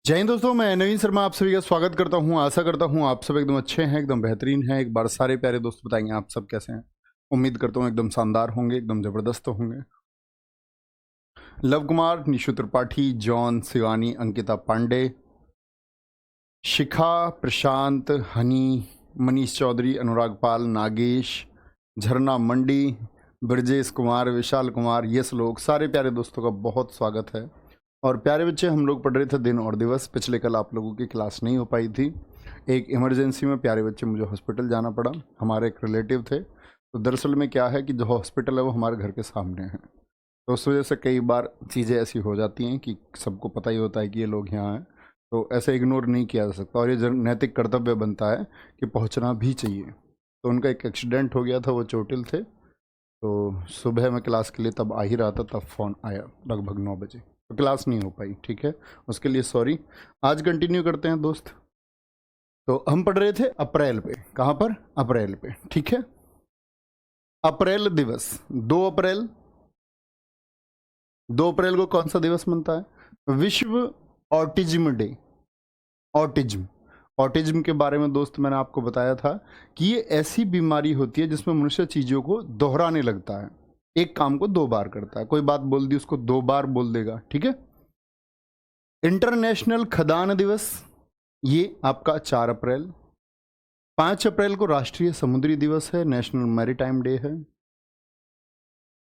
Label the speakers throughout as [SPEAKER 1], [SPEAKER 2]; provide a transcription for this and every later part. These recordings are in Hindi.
[SPEAKER 1] जय हिंद दोस्तों, मैं नवीन शर्मा आप सभी का स्वागत करता हूं। आशा करता हूं आप सब एकदम अच्छे हैं, एकदम बेहतरीन हैं। एक बार सारे प्यारे दोस्त बताएंगे आप सब कैसे हैं। उम्मीद करता हूं एकदम शानदार होंगे, एकदम जबरदस्त होंगे। लव कुमार, निशु त्रिपाठी, जॉन, शिवानी, अंकिता पांडे, शिखा, प्रशांत, हनी, मनीष चौधरी, अनुराग पाल, नागेश, झरना मंडी, ब्रजेश कुमार, विशाल कुमार, यस लोग, सारे प्यारे दोस्तों का बहुत स्वागत है। और प्यारे बच्चे, हम लोग पढ़ रहे थे दिन और दिवस। पिछले कल आप लोगों की क्लास नहीं हो पाई थी। एक इमरजेंसी में प्यारे बच्चे मुझे हॉस्पिटल जाना पड़ा। हमारे एक रिलेटिव थे, तो दरअसल में क्या है कि जो हॉस्पिटल है वो हमारे घर के सामने है। तो उस वजह से कई बार चीज़ें ऐसी हो जाती हैं कि सबको पता ही होता है कि ये लोग यहाँ हैं, तो ऐसे इग्नोर नहीं किया जा सकता। और ये नैतिक कर्तव्य बनता है कि पहुँचना भी चाहिए। तो उनका एक एक्सीडेंट हो गया था, वो चोटिल थे। तो सुबह मैं क्लास के लिए तब आ ही रहा था, तब फ़ोन आया लगभग 9 बजे, तो क्लास नहीं हो पाई। ठीक है, उसके लिए सॉरी। आज कंटिन्यू करते हैं दोस्त। तो हम पढ़ रहे थे अप्रैल पे। कहाँ पर? अप्रैल पे। ठीक है, अप्रैल दिवस 2 अप्रैल। 2 अप्रैल को कौन सा दिवस मनता है? विश्व ऑटिज्म डे। ऑटिज्म, ऑटिज्म के बारे में दोस्त मैंने आपको बताया था कि ये ऐसी बीमारी होती है जिसमें मनुष्य चीज़ों को दोहराने लगता है। एक काम को 2 बार करता है। कोई बात बोल दी, उसको 2 बार बोल देगा। ठीक है। इंटरनेशनल खदान दिवस, ये आपका 4 अप्रैल। 5 अप्रैल को राष्ट्रीय समुद्री दिवस है, नेशनल मैरीटाइम डे है।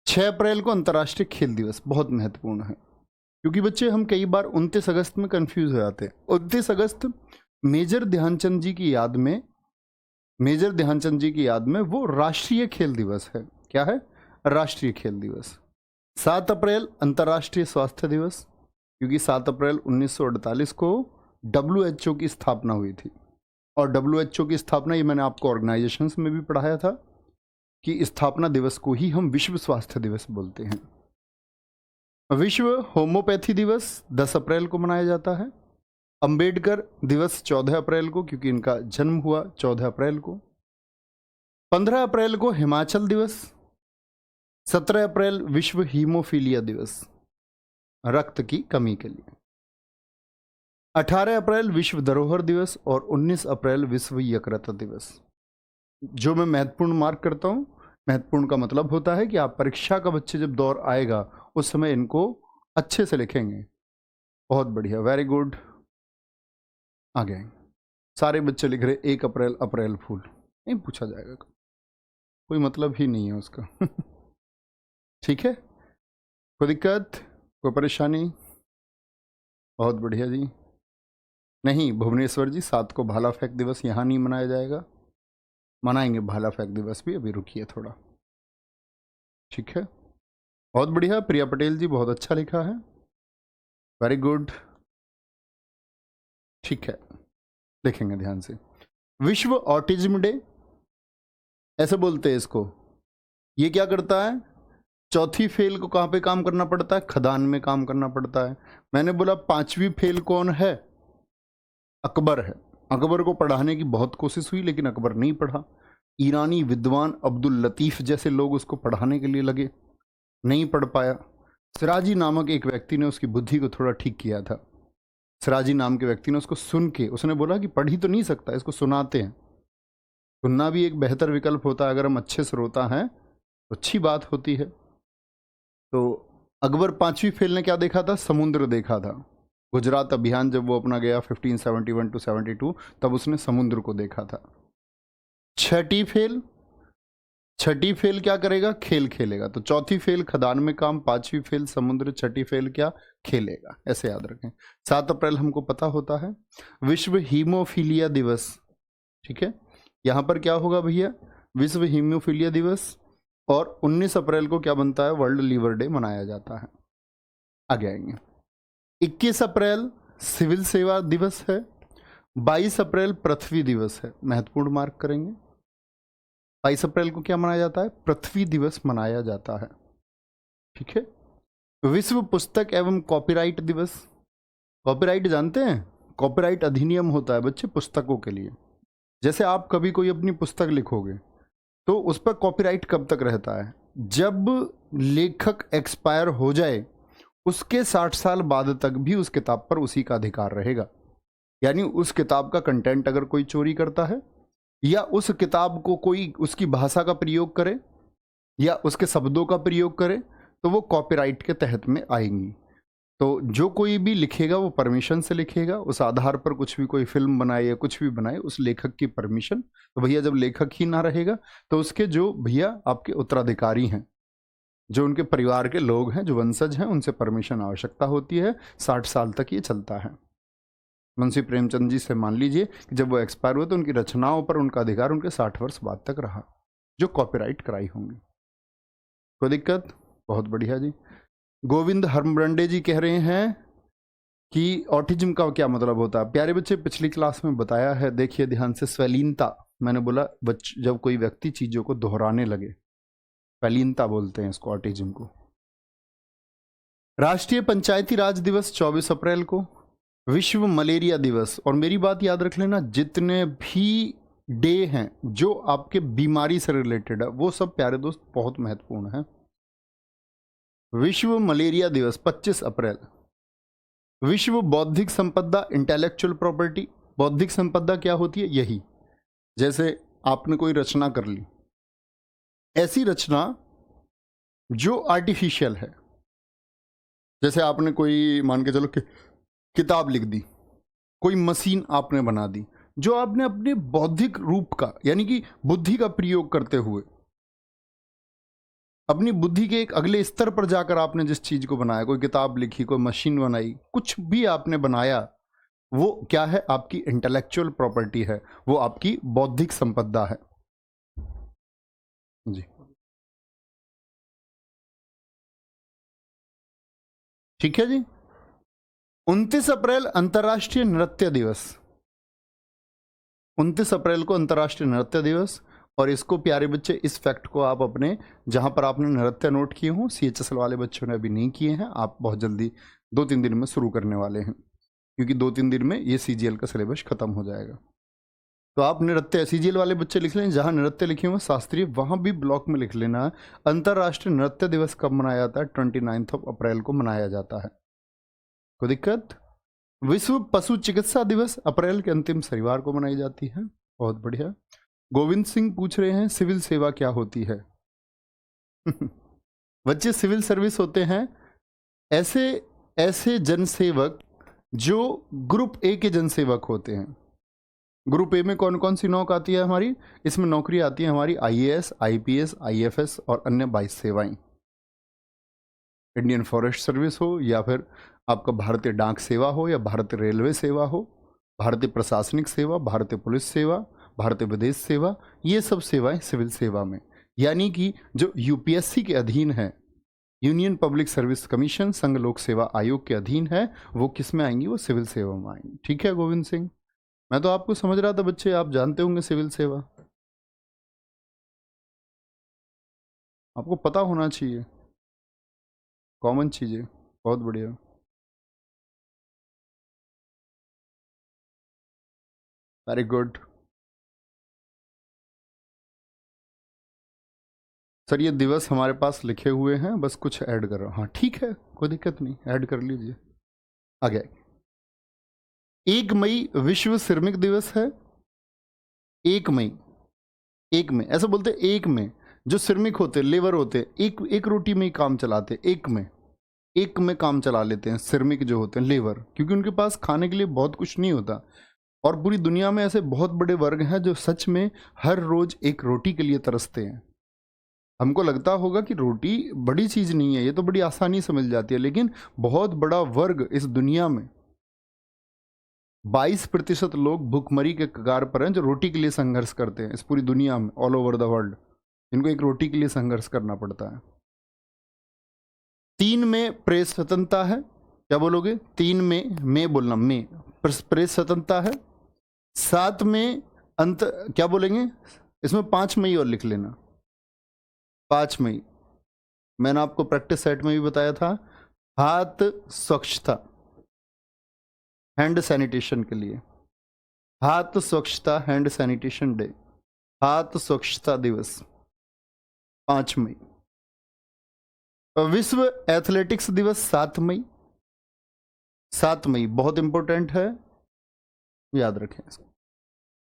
[SPEAKER 1] 6 अप्रैल को अंतर्राष्ट्रीय खेल दिवस, बहुत महत्वपूर्ण है क्योंकि बच्चे हम कई बार 29 अगस्त में कंफ्यूज हो जाते हैं। 29 अगस्त मेजर ध्यानचंद जी की याद में, मेजर ध्यानचंद जी की याद में वो राष्ट्रीय खेल दिवस है। क्या है? राष्ट्रीय खेल दिवस। 7 अप्रैल अंतर्राष्ट्रीय स्वास्थ्य दिवस, क्योंकि 7 अप्रैल 1948 को WHO की स्थापना हुई थी। और WHO की स्थापना, ये मैंने आपको ऑर्गेनाइजेशंस में भी पढ़ाया था कि स्थापना दिवस को ही हम विश्व स्वास्थ्य दिवस बोलते हैं। विश्व होम्योपैथी दिवस 10 अप्रैल को मनाया जाता है। अंबेडकर दिवस 14 अप्रैल को, क्योंकि इनका जन्म हुआ 14 अप्रैल को। 15 अप्रैल को हिमाचल दिवस। 17 अप्रैल विश्व हीमोफीलिया दिवस, रक्त की कमी के लिए। 18 अप्रैल विश्व धरोहर दिवस और 19 अप्रैल विश्व यकृत दिवस। जो मैं महत्वपूर्ण मार्क करता हूँ, महत्वपूर्ण का मतलब होता है कि आप परीक्षा का बच्चे जब दौर आएगा उस समय इनको अच्छे से लिखेंगे। बहुत बढ़िया, वेरी गुड। आगे सारे बच्चे लिख रहे 1 अप्रैल अप्रैल फूल। नहीं पूछा जाएगा, कोई मतलब ही नहीं है उसका। ठीक है, कोई दिक्कत, कोई परेशानी? बहुत बढ़िया जी। नहीं भुवनेश्वर जी, 7 को भाला फेंक दिवस यहाँ नहीं मनाया जाएगा। मनाएंगे भाला फेंक दिवस भी, अभी रुकिए थोड़ा। ठीक है, बहुत बढ़िया। प्रिया पटेल जी बहुत अच्छा लिखा है, वेरी गुड। ठीक है, देखेंगे ध्यान से। विश्व ऑटिज्म डे, ऐसे बोलते हैं इसको। ये क्या करता है? चौथी फेल को कहाँ पे काम करना पड़ता है? खदान में काम करना पड़ता है। मैंने बोला 5वीं फेल कौन है? अकबर है। अकबर को पढ़ाने की बहुत कोशिश हुई लेकिन अकबर नहीं पढ़ा। ईरानी विद्वान अब्दुल लतीफ़ जैसे लोग उसको पढ़ाने के लिए लगे, नहीं पढ़ पाया। सिराजी नामक एक व्यक्ति ने उसकी बुद्धि को थोड़ा ठीक किया था। सिराजी नाम के व्यक्ति ने उसको सुन के, उसने बोला कि पढ़ ही तो नहीं सकता, इसको सुनाते हैं। सुनना भी एक बेहतर विकल्प होता है। अगर हम अच्छे श्रोता हैं तो अच्छी बात होती है। तो अकबर 5वीं फेल ने क्या देखा था? समुद्र देखा था। गुजरात अभियान जब वो अपना गया 1571 to 72, तब उसने समुद्र को देखा था। छठी फेल, छठी फेल क्या करेगा? खेल खेलेगा। तो चौथी फेल खदान में काम, 5वीं फेल समुद्र, छठी फेल क्या? खेलेगा। ऐसे याद रखें। 7 अप्रैल हमको पता होता है विश्व हीमोफीलिया दिवस। ठीक है, यहाँ पर क्या होगा भैया? विश्व हीमोफीलिया दिवस। और 19 अप्रैल को क्या बनता है? वर्ल्ड लीवर डे मनाया जाता है। आगे आएंगे। 21 अप्रैल सिविल सेवा दिवस है। 22 अप्रैल पृथ्वी दिवस है, महत्वपूर्ण मार्क करेंगे। 22 अप्रैल को क्या मनाया जाता है? पृथ्वी दिवस मनाया जाता है। ठीक है, विश्व पुस्तक एवं कॉपीराइट दिवस। कॉपीराइट जानते हैं? कॉपीराइट अधिनियम होता है बच्चे पुस्तकों के लिए। जैसे आप कभी कोई अपनी पुस्तक लिखोगे तो उस पर कॉपीराइट कब तक रहता है? जब लेखक एक्सपायर हो जाए उसके 60 साल बाद तक भी उस किताब पर उसी का अधिकार रहेगा। यानी उस किताब का कंटेंट अगर कोई चोरी करता है या उस किताब को कोई उसकी भाषा का प्रयोग करे या उसके शब्दों का प्रयोग करे तो वो कॉपीराइट के तहत में आएंगी। तो जो कोई भी लिखेगा वो परमिशन से लिखेगा, उस आधार पर कुछ भी कोई फिल्म बनाए या कुछ भी बनाए उस लेखक की परमिशन। तो भैया जब लेखक ही ना रहेगा तो उसके जो भैया आपके उत्तराधिकारी हैं, जो उनके परिवार के लोग हैं, जो वंशज हैं, उनसे परमिशन आवश्यकता होती है। 60 साल तक ये चलता है। मुंशी प्रेमचंद जी से मान लीजिए कि जब वो एक्सपायर हुए तो उनकी रचनाओं पर उनका अधिकार उनके 60 वर्ष बाद तक रहा, जो कॉपीराइट कराई होंगी। कोई दिक्कत? बहुत बढ़िया जी। गोविंद हरमरंडे जी कह रहे हैं कि ऑटिज्म का क्या मतलब होता है। प्यारे बच्चे, पिछली क्लास में बताया है, देखिए ध्यान से। स्वलीनता, मैंने बोला जब कोई व्यक्ति चीजों को दोहराने लगे, स्वलीनता बोलते हैं इसको, ऑटिज्म को। राष्ट्रीय पंचायती राज दिवस 24 अप्रैल को, विश्व मलेरिया दिवस। और मेरी बात याद रख लेना, जितने भी डे हैं जो आपके बीमारी से रिलेटेड है वो सब प्यारे दोस्त बहुत महत्वपूर्ण है। विश्व मलेरिया दिवस 25 अप्रैल। विश्व बौद्धिक संपदा, इंटेलेक्चुअल प्रॉपर्टी। बौद्धिक संपदा क्या होती है? यही, जैसे आपने कोई रचना कर ली, ऐसी रचना जो आर्टिफिशियल है। जैसे आपने कोई, मान के चलो कि किताब लिख दी, कोई मशीन आपने बना दी, जो आपने अपने बौद्धिक रूप का यानी कि बुद्धि का प्रयोग करते हुए अपनी बुद्धि के एक अगले स्तर पर जाकर आपने जिस चीज को बनाया, कोई किताब लिखी, कोई मशीन बनाई, कुछ भी आपने बनाया, वो क्या है? आपकी इंटेलेक्चुअल प्रॉपर्टी है, वो आपकी बौद्धिक संपदा है जी। ठीक है जी। 29 अप्रैल अंतर्राष्ट्रीय नृत्य दिवस। 29 अप्रैल को अंतर्राष्ट्रीय नृत्य दिवस। और इसको प्यारे बच्चे, इस फैक्ट को आप अपने जहां पर आपने नृत्य नोट किए हों, CHSL वाले बच्चों ने अभी नहीं किए हैं, आप बहुत जल्दी 2-3 दिन में शुरू करने वाले हैं, क्योंकि 2-3 दिन में ये CGL का सिलेबस खत्म हो जाएगा। तो आप नृत्य, CGL वाले बच्चे लिख लें, जहां नृत्य लिखे हुए शास्त्रीय, वहां भी ब्लॉक में लिख लेना अंतर्राष्ट्रीय नृत्य दिवस कब मनाया जाता है? 29 अप्रैल को मनाया जाता है। कोई दिक्कत? विश्व पशु चिकित्सा दिवस अप्रैल के अंतिम शनिवार को मनाई जाती है। बहुत बढ़िया। गोविंद सिंह पूछ रहे हैं सिविल सेवा क्या होती है? बच्चे, सिविल सर्विस होते हैं ऐसे ऐसे जनसेवक जो ग्रुप ए के जनसेवक होते हैं। ग्रुप ए में कौन कौन सी नौक आती है हमारी? इसमें नौकरी आती है हमारी IAS, IPS, IFS और अन्य 22 सेवाएं। इंडियन फॉरेस्ट सर्विस हो, या फिर आपका भारतीय डाक सेवा हो, या भारतीय रेलवे सेवा हो, भारतीय प्रशासनिक सेवा, भारतीय पुलिस सेवा, भारतीय विदेश सेवा, ये सब सेवाएं सिविल सेवा में। यानी कि जो UPSC के अधीन है, यूनियन पब्लिक सर्विस कमीशन, संघ लोक सेवा आयोग के अधीन है, वो किस में आएंगी? वो सिविल सेवा में आएंगी। ठीक है गोविंद सिंह, मैं तो आपको समझ रहा था बच्चे, आप जानते होंगे सिविल सेवा, आपको पता होना चाहिए, कॉमन चीज़ है। बहुत बढ़िया। वेरी गुड सर, ये दिवस हमारे पास लिखे हुए हैं, बस कुछ ऐड कर रहा हूँ। हाँ ठीक है, कोई दिक्कत नहीं, ऐड कर लीजिए। आगे 1 मई विश्व श्रमिक दिवस है। 1 मई, 1 में ऐसा बोलते हैं, 1 में जो श्रमिक होते, लेबर होते, एक रोटी में ही काम चलाते, 1 में काम चला लेते हैं श्रमिक जो होते हैं, लेबर, क्योंकि उनके पास खाने के लिए बहुत कुछ नहीं होता। और पूरी दुनिया में ऐसे बहुत बड़े वर्ग हैं जो सच में हर रोज एक रोटी के लिए तरसते हैं। हमको लगता होगा कि रोटी बड़ी चीज नहीं है, ये तो बड़ी आसानी से मिल जाती है, लेकिन बहुत बड़ा वर्ग इस दुनिया में, 22% लोग भूखमरी के कगार पर हैं जो रोटी के लिए संघर्ष करते हैं इस पूरी दुनिया में, ऑल ओवर द वर्ल्ड। इनको एक रोटी के लिए संघर्ष करना पड़ता है। 3 में प्रेस स्वतंत्रता है। क्या बोलोगे? 3 में बोलना, में प्रेस स्वतंत्रता है। 7 में अंत, क्या बोलेंगे इसमें? 5 मई और लिख लेना, 5 मई। मैंने आपको प्रैक्टिस सेट में भी बताया था, हाथ स्वच्छता, हैंड सैनिटेशन के लिए, हाथ स्वच्छता हैंड सैनिटेशन डे, हाथ स्वच्छता दिवस 5 मई। विश्व एथलेटिक्स दिवस 7 मई, 7 मई बहुत इंपॉर्टेंट है, याद रखें इसको।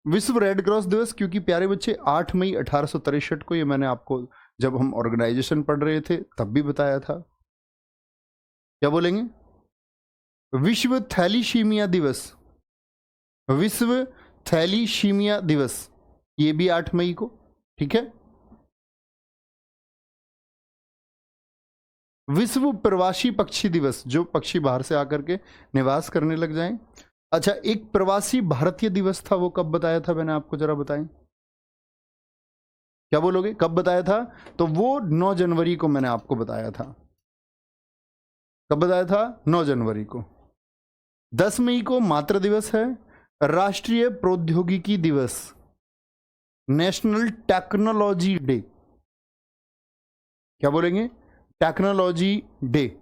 [SPEAKER 1] विश्व रेड क्रॉस दिवस, क्योंकि प्यारे बच्चे 8 मई 1863 को, ये मैंने आपको जब हम ऑर्गेनाइजेशन पढ़ रहे थे तब भी बताया था। क्या बोलेंगे? विश्व थैलीसीमिया दिवस, विश्व थैलीसीमिया दिवस, ये भी 8 मई को, ठीक है। विश्व प्रवासी पक्षी दिवस, जो पक्षी बाहर से आकर के निवास करने लग जाएं। अच्छा, एक प्रवासी भारतीय दिवस था, वो कब बताया था मैंने आपको, जरा बताएं। क्या बोलोगे, कब बताया था? तो वो 9 जनवरी को मैंने आपको बताया था। कब बताया था? 9 जनवरी को। 10 मई को मातृ दिवस है, राष्ट्रीय प्रौद्योगिकी दिवस, नेशनल टेक्नोलॉजी डे। क्या बोलेंगे? Technology day.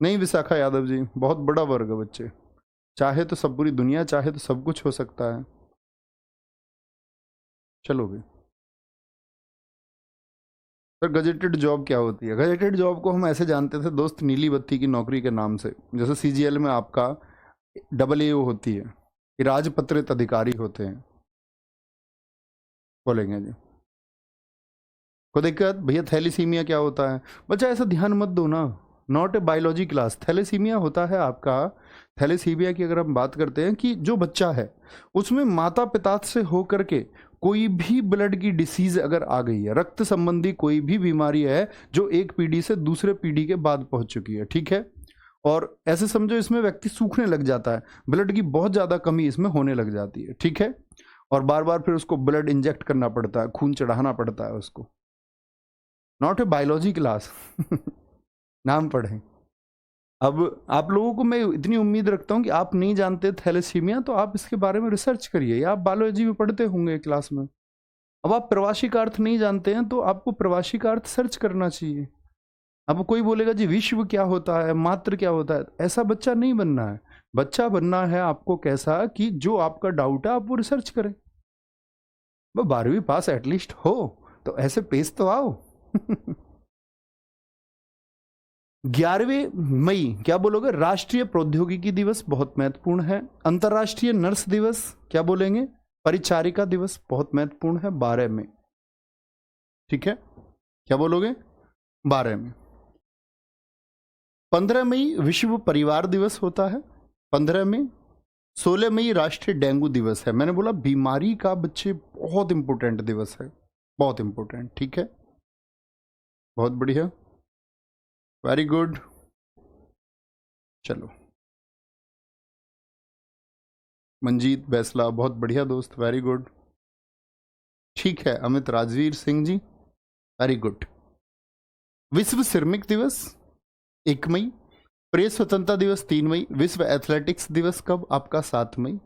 [SPEAKER 1] नहीं विशाखा यादव जी, बहुत बड़ा वर्ग है बच्चे, चाहे तो सब पूरी दुनिया, चाहे तो सब कुछ हो सकता है। चलो भी सर, गजेटेड जॉब क्या होती है? गजेटेड जॉब को हम ऐसे जानते थे दोस्त, नीली बत्ती की नौकरी के नाम से। जैसे सीजीएल में आपका AAO होती है, कि राजपत्रित अधिकारी होते हैं। बोलेंगे जी को दिक्कत? भैया थैलीसीमिया क्या होता है? बच्चा ऐसा ध्यान मत दो ना, not a biology class. Thalassaemia होता है आपका, थैलेसीमिया की अगर हम बात करते हैं कि जो बच्चा है उसमें माता पिता से होकर के कोई भी ब्लड की डिसीज अगर आ गई है, रक्त संबंधी कोई भी बीमारी है जो एक पीढ़ी से दूसरे पीढ़ी के बाद पहुंच चुकी है, ठीक है। और ऐसे समझो इसमें व्यक्ति सूखने लग जाता है, ब्लड की बहुत ज़्यादा कमी इसमें होने लग जाती है, ठीक है। और बार बार फिर उसको ब्लड इंजेक्ट करना पड़ता है, खून चढ़ाना पड़ता है उसको। नॉट ए बायोलॉजी क्लास नाम पढ़ें। अब आप लोगों को मैं इतनी उम्मीद रखता हूं कि आप नहीं जानते थैलेसीमिया, तो आप इसके बारे में रिसर्च करिए, या आप बायोलॉजी में पढ़ते होंगे क्लास में। अब आप प्रवासी का अर्थ नहीं जानते हैं तो आपको प्रवासी का अर्थ सर्च करना चाहिए। अब कोई बोलेगा जी विश्व क्या होता है, मात्र क्या होता है, ऐसा बच्चा नहीं बनना है। बच्चा बनना है आपको कैसा, कि जो आपका डाउट है आप वो रिसर्च करें। वो 12वीं पास एटलीस्ट हो, तो ऐसे पेश तो आओ 11 मई क्या बोलोगे? राष्ट्रीय प्रौद्योगिकी दिवस, बहुत महत्वपूर्ण है। अंतर्राष्ट्रीय नर्स दिवस, क्या बोलेंगे? परिचारिका दिवस, बहुत महत्वपूर्ण है, 12 में, ठीक है। क्या बोलोगे? 12 में। 15 मई विश्व परिवार दिवस होता है, 15 में। 16 मई राष्ट्रीय डेंगू दिवस है। मैंने बोला बीमारी का बच्चे बहुत इंपॉर्टेंट दिवस है, बहुत इंपॉर्टेंट, ठीक है। बहुत बढ़िया, वेरी गुड। चलो मंजीत बैसला, बहुत बढ़िया दोस्त, वेरी गुड, ठीक है। Amit Rajveer Singh ji, very good. विश्व सिरमिक दिवस 1 मई, प्रेस स्वतंत्रता दिवस 3 मई, विश्व एथलेटिक्स दिवस कब? आपका 7 मई।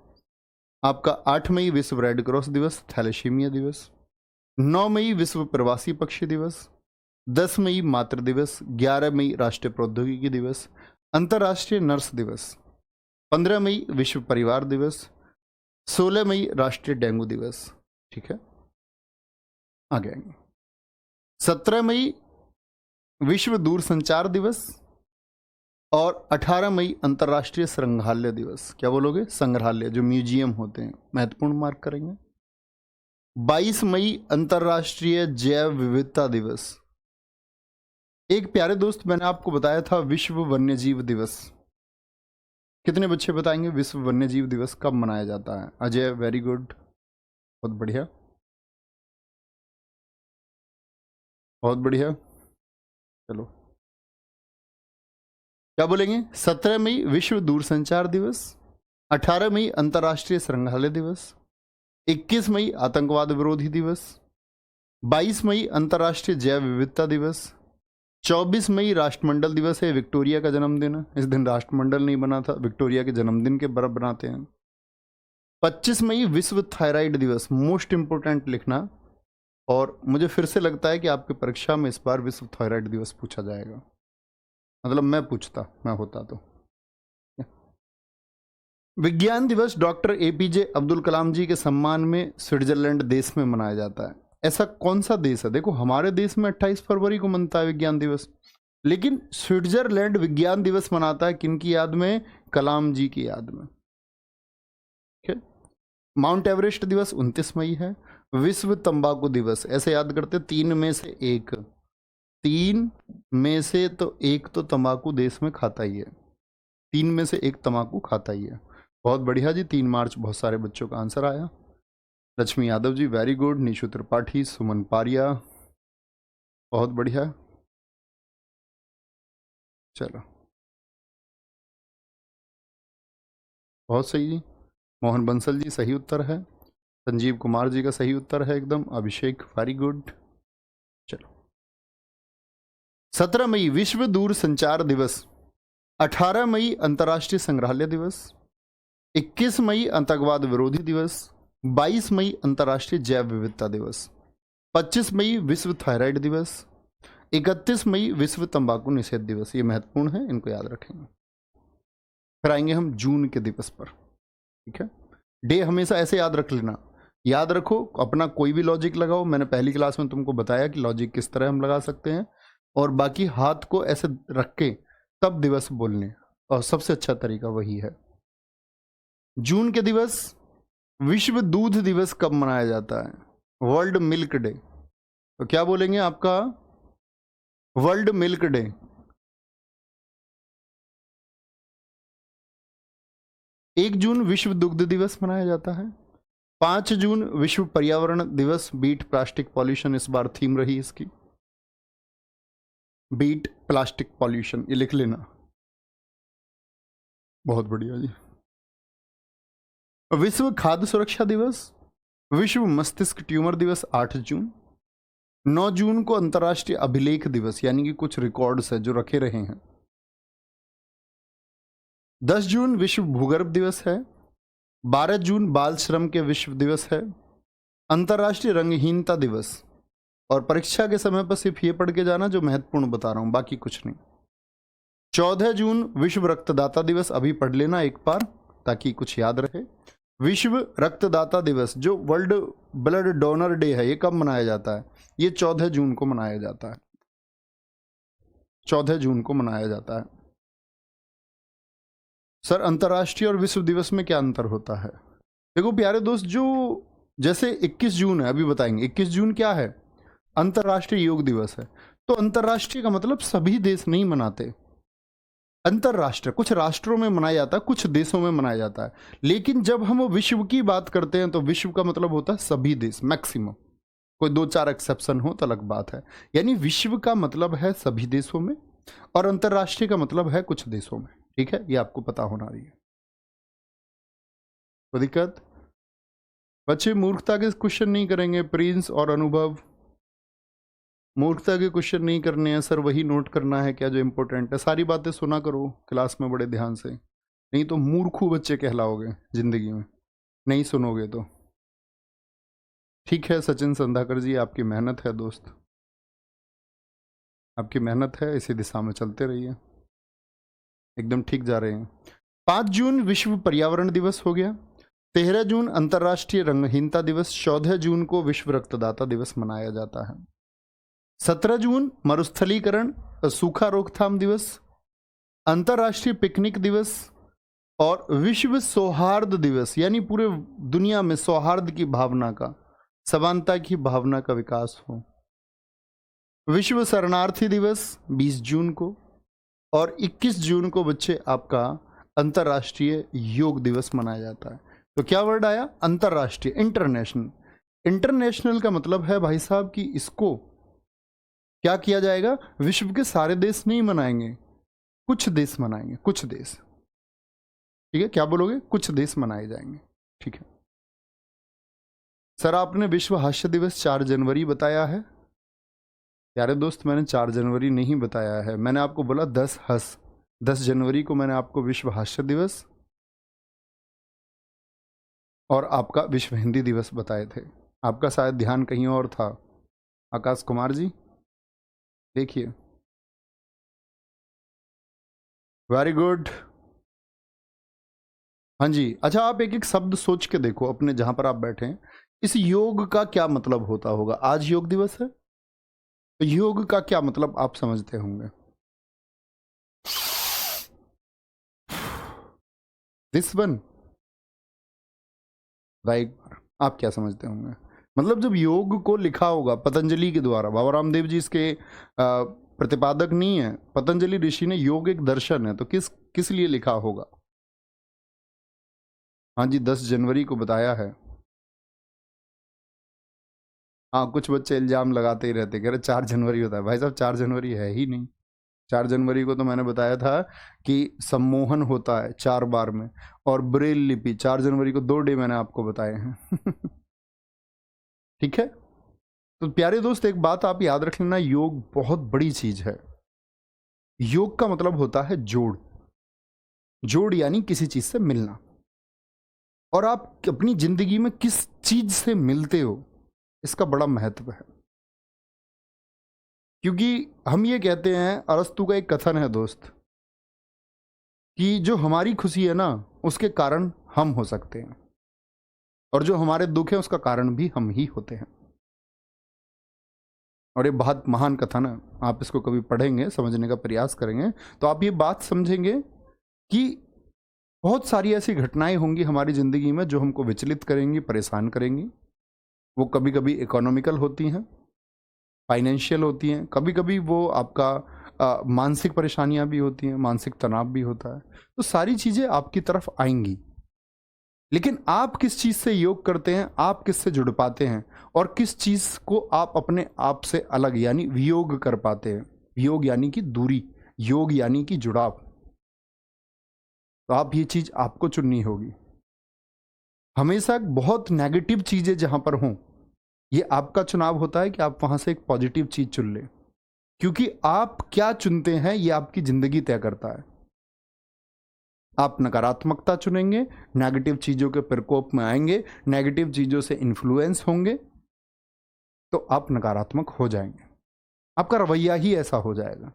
[SPEAKER 1] आपका 8 मई विश्व रेड क्रॉस दिवस, थैलेसीमिया दिवस। 9 मई विश्व प्रवासी पक्षी दिवस। 10 मई मातृ दिवस। 11 मई राष्ट्रीय प्रौद्योगिकी दिवस, अंतर्राष्ट्रीय नर्स दिवस। 15 मई विश्व परिवार दिवस। 16 मई राष्ट्रीय डेंगू दिवस, ठीक है। आगे आएंगे। 17 मई विश्व दूरसंचार दिवस और 18 मई अंतर्राष्ट्रीय संग्रहालय दिवस। क्या बोलोगे? संग्रहालय, जो म्यूजियम होते हैं, महत्वपूर्ण मार्क करेंगे। 22 मई अंतर्राष्ट्रीय जैव विविधता दिवस। एक प्यारे दोस्त, मैंने आपको बताया था विश्व वन्यजीव दिवस। कितने बच्चे बताएंगे विश्व वन्यजीव दिवस कब मनाया जाता है? अजय, वेरी गुड, बहुत बढ़िया, बहुत बढ़िया। चलो क्या बोलेंगे? 17 मई विश्व दूरसंचार दिवस, 18 मई अंतर्राष्ट्रीय संग्रहालय दिवस, 21 मई आतंकवाद विरोधी दिवस, 22 मई अंतर्राष्ट्रीय जैव विविधता दिवस, 24 मई राष्ट्रमंडल दिवस है, विक्टोरिया का जन्मदिन है। इस दिन राष्ट्रमंडल नहीं बना था, विक्टोरिया के जन्मदिन के बराबर बनाते हैं। 25 मई विश्व थायराइड दिवस, मोस्ट इंपोर्टेंट लिखना। और मुझे फिर से लगता है कि आपकी परीक्षा में इस बार विश्व थायराइड दिवस पूछा जाएगा, मतलब मैं पूछता, मैं होता तो। विज्ञान दिवस डॉक्टर APJ अब्दुल कलाम जी के सम्मान में स्विट्जरलैंड देश में मनाया जाता है। ऐसा कौन सा देश है? देखो हमारे देश में 28 फरवरी को मनता है विज्ञान दिवस, लेकिन स्विट्जरलैंड विज्ञान दिवस मनाता है किनकी याद में? कलाम जी की याद में। ठीक है। माउंट एवरेस्ट दिवस 29 मई है। विश्व तंबाकू दिवस ऐसे याद करते, 3 में से 1, 3 में से तो 1 तो तंबाकू देश में खाता ही है, 3 में से 1 तंबाकू खाता ही है। बहुत बढ़िया जी, 3 मार्च बहुत सारे बच्चों का आंसर आया। लक्ष्मी यादव जी वेरी गुड, निशु त्रिपाठी, सुमन पारिया, बहुत बढ़िया। चलो बहुत सही जी। मोहन बंसल जी सही उत्तर है। संजीव कुमार जी का सही उत्तर है एकदम। अभिषेक वेरी गुड। चलो 17 मई विश्व दूर संचार दिवस, 18 मई अंतर्राष्ट्रीय संग्रहालय दिवस, 21 मई आतंकवाद विरोधी दिवस, 22 मई अंतर्राष्ट्रीय जैव विविधता दिवस, 25 मई विश्व थायराइड दिवस, 31 मई विश्व तंबाकू निषेध दिवस। ये महत्वपूर्ण है, इनको याद रखेंगे। फिर आएंगे हम जून के दिवस पर। ठीक है, डे हमेशा ऐसे याद रख लेना। याद रखो, अपना कोई भी लॉजिक लगाओ। मैंने पहली क्लास में तुमको बताया कि लॉजिक किस तरह हम लगा सकते हैं, और बाकी हाथ को ऐसे रख के तब दिवस बोलने, और सबसे अच्छा तरीका वही है। जून के दिवस, विश्व दूध दिवस कब मनाया जाता है? World milk day. तो क्या बोलेंगे आपका? World milk day. एक जून विश्व दुग्ध दिवस मनाया जाता है। 5 जून विश्व पर्यावरण दिवस, बीट प्लास्टिक पॉल्यूशन इस बार थीम रही इसकी। बीट प्लास्टिक पॉल्यूशन, ये लिख लेना। बहुत बढ़िया जी। विश्व खाद्य सुरक्षा दिवस, विश्व मस्तिष्क ट्यूमर दिवस 8 जून। 9 जून को अंतर्राष्ट्रीय अभिलेख दिवस, यानी कि कुछ रिकॉर्ड्स है जो रखे रहे हैं। 10 जून विश्व भूगर्भ दिवस है। 12 जून बाल श्रम के विश्व दिवस है। अंतर्राष्ट्रीय रंगहीनता दिवस, और परीक्षा के समय पर सिर्फ ये पढ़ के जाना जो महत्वपूर्ण बता रहा हूं, बाकी कुछ नहीं। 14 जून विश्व रक्तदाता दिवस, अभी पढ़ लेना एक बार ताकि कुछ याद रहे। विश्व रक्तदाता दिवस, जो वर्ल्ड ब्लड डोनर डे है, ये कब मनाया जाता है? ये 14 जून को मनाया जाता है। 14 जून को मनाया जाता है। सर अंतर्राष्ट्रीय और विश्व दिवस में क्या अंतर होता है? देखो प्यारे दोस्त, जो जैसे 21 जून है, अभी बताएंगे। 21 जून क्या है? अंतर्राष्ट्रीय योग दिवस है। तो अंतर्राष्ट्रीय का मतलब सभी देश नहीं मनाते। अंतर्राष्ट्रीय कुछ राष्ट्रों में मनाया जाता है, कुछ देशों में मनाया जाता है। लेकिन जब हम विश्व की बात करते हैं तो विश्व का मतलब होता है सभी देश, मैक्सिमम। कोई 2-4 एक्सेप्शन हो तो अलग बात है। यानी विश्व का मतलब है सभी देशों में, और अंतर्राष्ट्रीय का मतलब है कुछ देशों में। ठीक है, ये आपको पता होना रही है। कोई दिक्कत? बच्चे मूर्खता के क्वेश्चन नहीं करेंगे। प्रिंस और अनुभव, मूर्खता के क्वेश्चन नहीं करने हैं सर, वही नोट करना है क्या जो इंपॉर्टेंट है। सारी बातें सुना करो क्लास में बड़े ध्यान से, नहीं तो मूर्खू बच्चे कहलाओगे जिंदगी में, नहीं सुनोगे तो। ठीक है सचिन संधाकर जी, आपकी मेहनत है दोस्त, आपकी मेहनत है, इसी दिशा में चलते रहिए, एकदम ठीक जा रहे हैं। 5 जून विश्व पर्यावरण दिवस हो गया। 13 जून अंतर्राष्ट्रीय रंगहीनता दिवस। 14 जून को विश्व रक्तदाता दिवस मनाया जाता है। 17 जून मरुस्थलीकरण सूखा रोकथाम दिवस, अंतर्राष्ट्रीय पिकनिक दिवस, और विश्व सौहार्द दिवस, यानी पूरे दुनिया में सौहार्द की भावना का, समानता की भावना का विकास हो। विश्व शरणार्थी दिवस 20 जून को, और 21 जून को बच्चे आपका अंतर्राष्ट्रीय योग दिवस मनाया जाता है। तो क्या वर्ड आया? अंतर्राष्ट्रीय, इंटरनेशनल। इंटरनेशनल का मतलब है भाई साहब कि इसको क्या किया जाएगा? विश्व के सारे देश नहीं मनाएंगे, कुछ देश मनाएंगे, कुछ देश। ठीक है, क्या बोलोगे? कुछ देश मनाए जाएंगे। ठीक है सर, आपने विश्व हास्य दिवस 4 जनवरी बताया है। प्यारे दोस्त, मैंने 4 जनवरी नहीं बताया है, मैंने आपको बोला 10 जनवरी को मैंने आपको विश्व हास्य दिवस और आपका विश्व हिंदी दिवस बताए थे। आपका शायद ध्यान कहीं और था। आकाश कुमार जी देखिए, वेरी गुड। हाँ जी, अच्छा आप एक एक शब्द सोच के देखो अपने जहां पर आप बैठे हैं, इस योग का क्या मतलब होता होगा? आज योग दिवस है, तो योग का क्या मतलब आप समझते होंगे? This one, right? आप क्या समझते होंगे? मतलब जब योग को लिखा होगा पतंजलि के द्वारा, बाबा रामदेव जी इसके प्रतिपादक नहीं है, पतंजलि ऋषि ने, योग एक दर्शन है, तो किस किस लिए लिखा होगा? हाँ जी, 10 जनवरी को बताया है। हाँ, कुछ बच्चे इल्जाम लगाते ही रहते, कह रहे 4 जनवरी होता है। भाई साहब 4 जनवरी है ही नहीं। 4 जनवरी को तो मैंने बताया था कि सम्मोहन होता है 4 बार में, और ब्रेल लिपि 4 जनवरी को 2 डे मैंने आपको बताए हैं। ठीक है, तो प्यारे दोस्त एक बात आप याद रख लेना, योग बहुत बड़ी चीज है। योग का मतलब होता है जोड़। जोड़ यानी किसी चीज से मिलना, और आप अपनी जिंदगी में किस चीज से मिलते हो इसका बड़ा महत्व है। क्योंकि हम ये कहते हैं, अरस्तु का एक कथन है दोस्त, कि जो हमारी खुशी है ना उसके कारण हम हो सकते हैं, और जो हमारे दुख है उसका कारण भी हम ही होते हैं। और ये बहुत महान कथन है, आप इसको कभी पढ़ेंगे, समझने का प्रयास करेंगे, तो आप ये बात समझेंगे कि बहुत सारी ऐसी घटनाएं होंगी हमारी ज़िंदगी में जो हमको विचलित करेंगी, परेशान करेंगी। वो कभी कभी इकोनॉमिकल होती हैं, फाइनेंशियल होती हैं, कभी कभी वो आपका मानसिक परेशानियां भी होती हैं, मानसिक तनाव भी होता है। तो सारी चीज़ें आपकी तरफ आएंगी, लेकिन आप किस चीज़ से योग करते हैं, आप किस से जुड़ पाते हैं, और किस चीज़ को आप अपने आप से अलग यानी वियोग कर पाते हैं। वियोग यानी कि दूरी, योग यानी कि जुड़ाव। तो आप ये चीज़ आपको चुननी होगी। हमेशा बहुत नेगेटिव चीज़ें जहां पर हों, ये आपका चुनाव होता है कि आप वहां से एक पॉजिटिव चीज़ चुन लें, क्योंकि आप क्या चुनते हैं ये आपकी ज़िंदगी तय करता है। आप नकारात्मकता चुनेंगे, नेगेटिव चीज़ों के प्रकोप में आएंगे, नेगेटिव चीज़ों से इन्फ्लुएंस होंगे, तो आप नकारात्मक हो जाएंगे, आपका रवैया ही ऐसा हो जाएगा।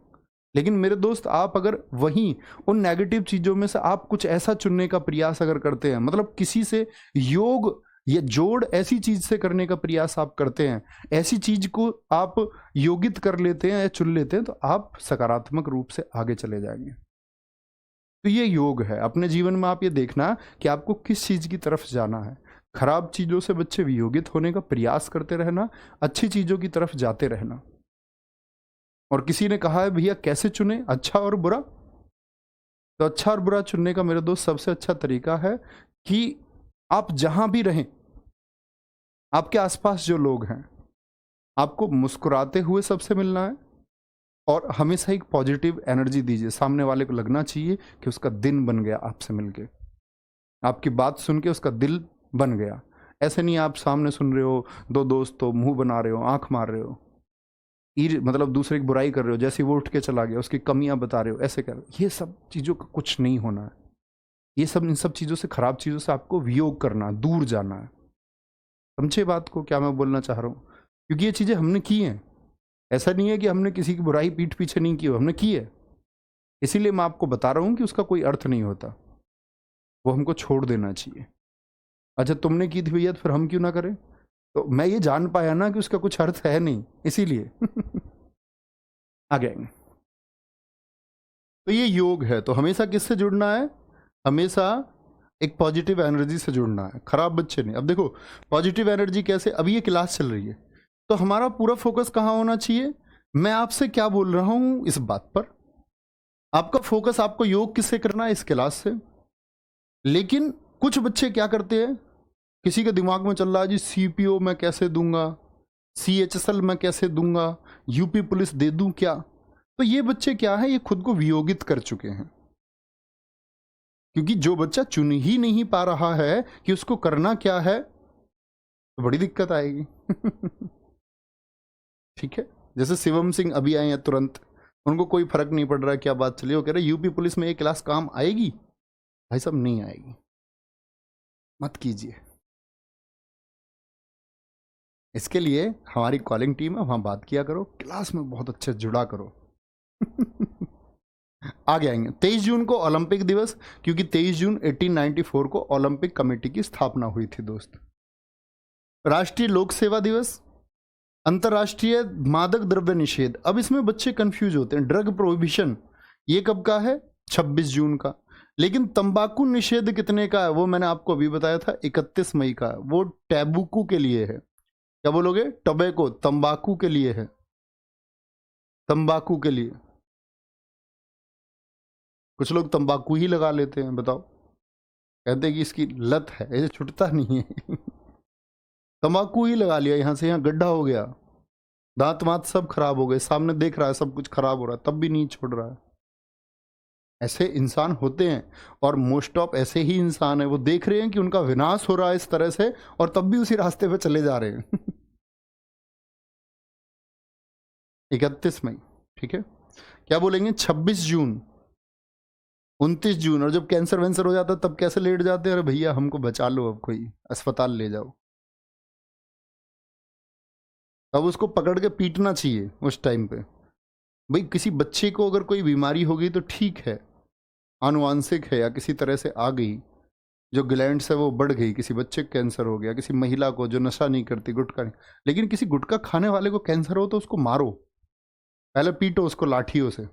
[SPEAKER 1] लेकिन मेरे दोस्त, आप अगर वहीं उन नेगेटिव चीज़ों में से आप कुछ ऐसा चुनने का प्रयास अगर करते हैं, मतलब किसी से योग या जोड़ ऐसी चीज से करने का प्रयास आप करते हैं, ऐसी चीज को आप योगित कर लेते हैं या चुन लेते हैं, तो आप सकारात्मक रूप से आगे चले जाएंगे। तो ये योग है। अपने जीवन में आप ये देखना कि आपको किस चीज की तरफ जाना है। खराब चीजों से बच्चे वियोगित होने का प्रयास करते रहना, अच्छी चीजों की तरफ जाते रहना। और किसी ने कहा है भैया कैसे चुने अच्छा और बुरा, तो अच्छा और बुरा चुनने का मेरे दोस्त सबसे अच्छा तरीका है कि आप जहां भी रहें, आपके आसपास जो लोग हैं, आपको मुस्कुराते हुए सबसे मिलना है, और हमेशा एक पॉजिटिव एनर्जी दीजिए। सामने वाले को लगना चाहिए कि उसका दिन बन गया आपसे मिलके, आपकी बात सुन के उसका दिल बन गया। ऐसे नहीं आप सामने सुन रहे हो, दो दोस्त हो, मुंह बना रहे हो, आंख मार रहे हो, मतलब दूसरे की बुराई कर रहे हो, जैसे वो उठ के चला गया उसकी कमियां बता रहे हो, ऐसे कर रहे हो। ये सब चीज़ों का कुछ नहीं होना है। ये सब, इन सब चीज़ों से, खराब चीज़ों से आपको वियोग करना, दूर जाना है। समझे बात को, क्या मैं बोलना चाह रहा हूँ? क्योंकि ये चीज़ें हमने की हैं। ऐसा नहीं है कि हमने किसी की बुराई पीठ पीछे नहीं की हो, हमने की है। इसीलिए मैं आपको बता रहा हूँ कि उसका कोई अर्थ नहीं होता, वो हमको छोड़ देना चाहिए। अच्छा तुमने की थी भैया, तो फिर हम क्यों ना करें? तो मैं ये जान पाया ना कि उसका कुछ अर्थ है नहीं, इसीलिए आगे आएंगे। तो ये योग है। तो हमेशा किससे जुड़ना है? हमेशा एक पॉजिटिव एनर्जी से जुड़ना है, खराब बच्चे नहीं। अब देखो पॉजिटिव एनर्जी कैसे, अभी ये क्लास चल रही है, तो हमारा पूरा फोकस कहाँ होना चाहिए? मैं आपसे क्या बोल रहा हूं इस बात पर। आपका फोकस, आपको योग किससे करना है? इस क्लास से। लेकिन कुछ बच्चे क्या करते हैं, किसी के दिमाग में चल रहा है जी सीपीओ मैं कैसे दूंगा, सीएचएसएल मैं कैसे दूंगा, यूपी पुलिस दे दूं क्या? तो ये बच्चे क्या है, ये खुद को वियोगित कर चुके हैं। क्योंकि जो बच्चा चुन ही नहीं पा रहा है कि उसको करना क्या है, तो बड़ी दिक्कत आएगी। ठीक है, जैसे शिवम सिंह अभी आए हैं तुरंत, उनको कोई फर्क नहीं पड़ रहा क्या बात चली, वो कह रहे यूपी पुलिस में ये क्लास काम आएगी। भाई साहब नहीं आएगी, मत कीजिए। इसके लिए हमारी कॉलिंग टीम है, वहां बात किया करो, क्लास में बहुत अच्छे जुड़ा करो। आगे आएंगे 23 जून को ओलंपिक दिवस, क्योंकि 23 जून 1894 को ओलंपिक कमेटी की स्थापना हुई थी दोस्त। राष्ट्रीय लोक सेवा दिवस, अंतर्राष्ट्रीय मादक द्रव्य निषेध। अब इसमें बच्चे कंफ्यूज होते हैं, ड्रग प्रोहिबिशन ये कब का है? 26 जून का। लेकिन तंबाकू निषेध कितने का है? वो मैंने आपको अभी बताया था, 31 मई का। वो टैबुकू के लिए है। क्या बोलोगे? टोबैको, तंबाकू के लिए है, तंबाकू के लिए। कुछ लोग तंबाकू ही लगा लेते हैं, बताओ, कहते हैं कि इसकी लत है, ऐसे छूटता नहीं है। तंबाकू ही लगा लिया, यहां से यहां गड्ढा हो गया, दांत वांत सब खराब हो गए, सामने देख रहा है सब कुछ खराब हो रहा है, तब भी नहीं छोड़ रहा है। ऐसे इंसान होते हैं, और मोस्ट ऑफ ऐसे ही इंसान है, वो देख रहे हैं कि उनका विनाश हो रहा है इस तरह से, और तब भी उसी रास्ते पे चले जा रहे हैं। 31 मई, ठीक है। क्या बोलेंगे? 26 जून, 29 जून। और जब कैंसर वैंसर हो जाता है तब कैसे लेट जाते हैं? अरे भैया हमको बचा लो, अब कोई अस्पताल ले जाओ। तब उसको पकड़ के पीटना चाहिए उस टाइम पे। भाई किसी बच्चे को अगर कोई बीमारी हो गई तो ठीक है, आनुवांशिक है या किसी तरह से आ गई, जो ग्लैंड से वो बढ़ गई, किसी बच्चे को कैंसर हो गया, किसी महिला को जो नशा नहीं करती, गुटखा नहीं, लेकिन किसी गुटखा खाने वाले को कैंसर हो तो उसको मारो, पहले पीटो उसको लाठियों से।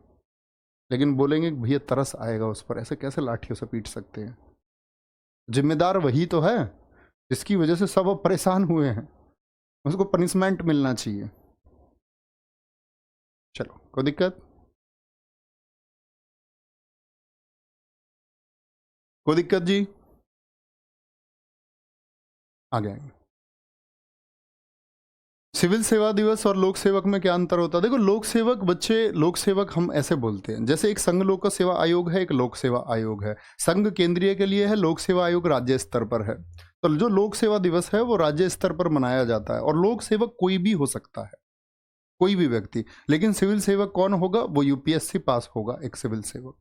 [SPEAKER 1] लेकिन बोलेंगे कि भैया तरस आएगा उस पर, ऐसे कैसे लाठियों से पीट सकते हैं? जिम्मेदार वही तो है जिसकी वजह से सब अब परेशान हुए हैं, उसको पनिशमेंट मिलना चाहिए। चलो, कोई दिक्कत? कोई दिक्कत जी? आगे आएंगे। सिविल सेवा दिवस और लोक सेवक में क्या अंतर होता है? देखो, लोक सेवक बच्चे, लोक सेवक हम ऐसे बोलते हैं, जैसे एक संघ लोक सेवा आयोग है, एक लोक सेवा आयोग है। संघ केंद्रीय के लिए है, लोक सेवा आयोग राज्य स्तर पर है। तो जो लोक सेवा दिवस है वो राज्य स्तर पर मनाया जाता है, और लोक सेवक कोई भी हो सकता है, कोई भी व्यक्ति। लेकिन सिविल सेवक कौन होगा? वो यूपीएससी पास होगा एक सिविल सेवक,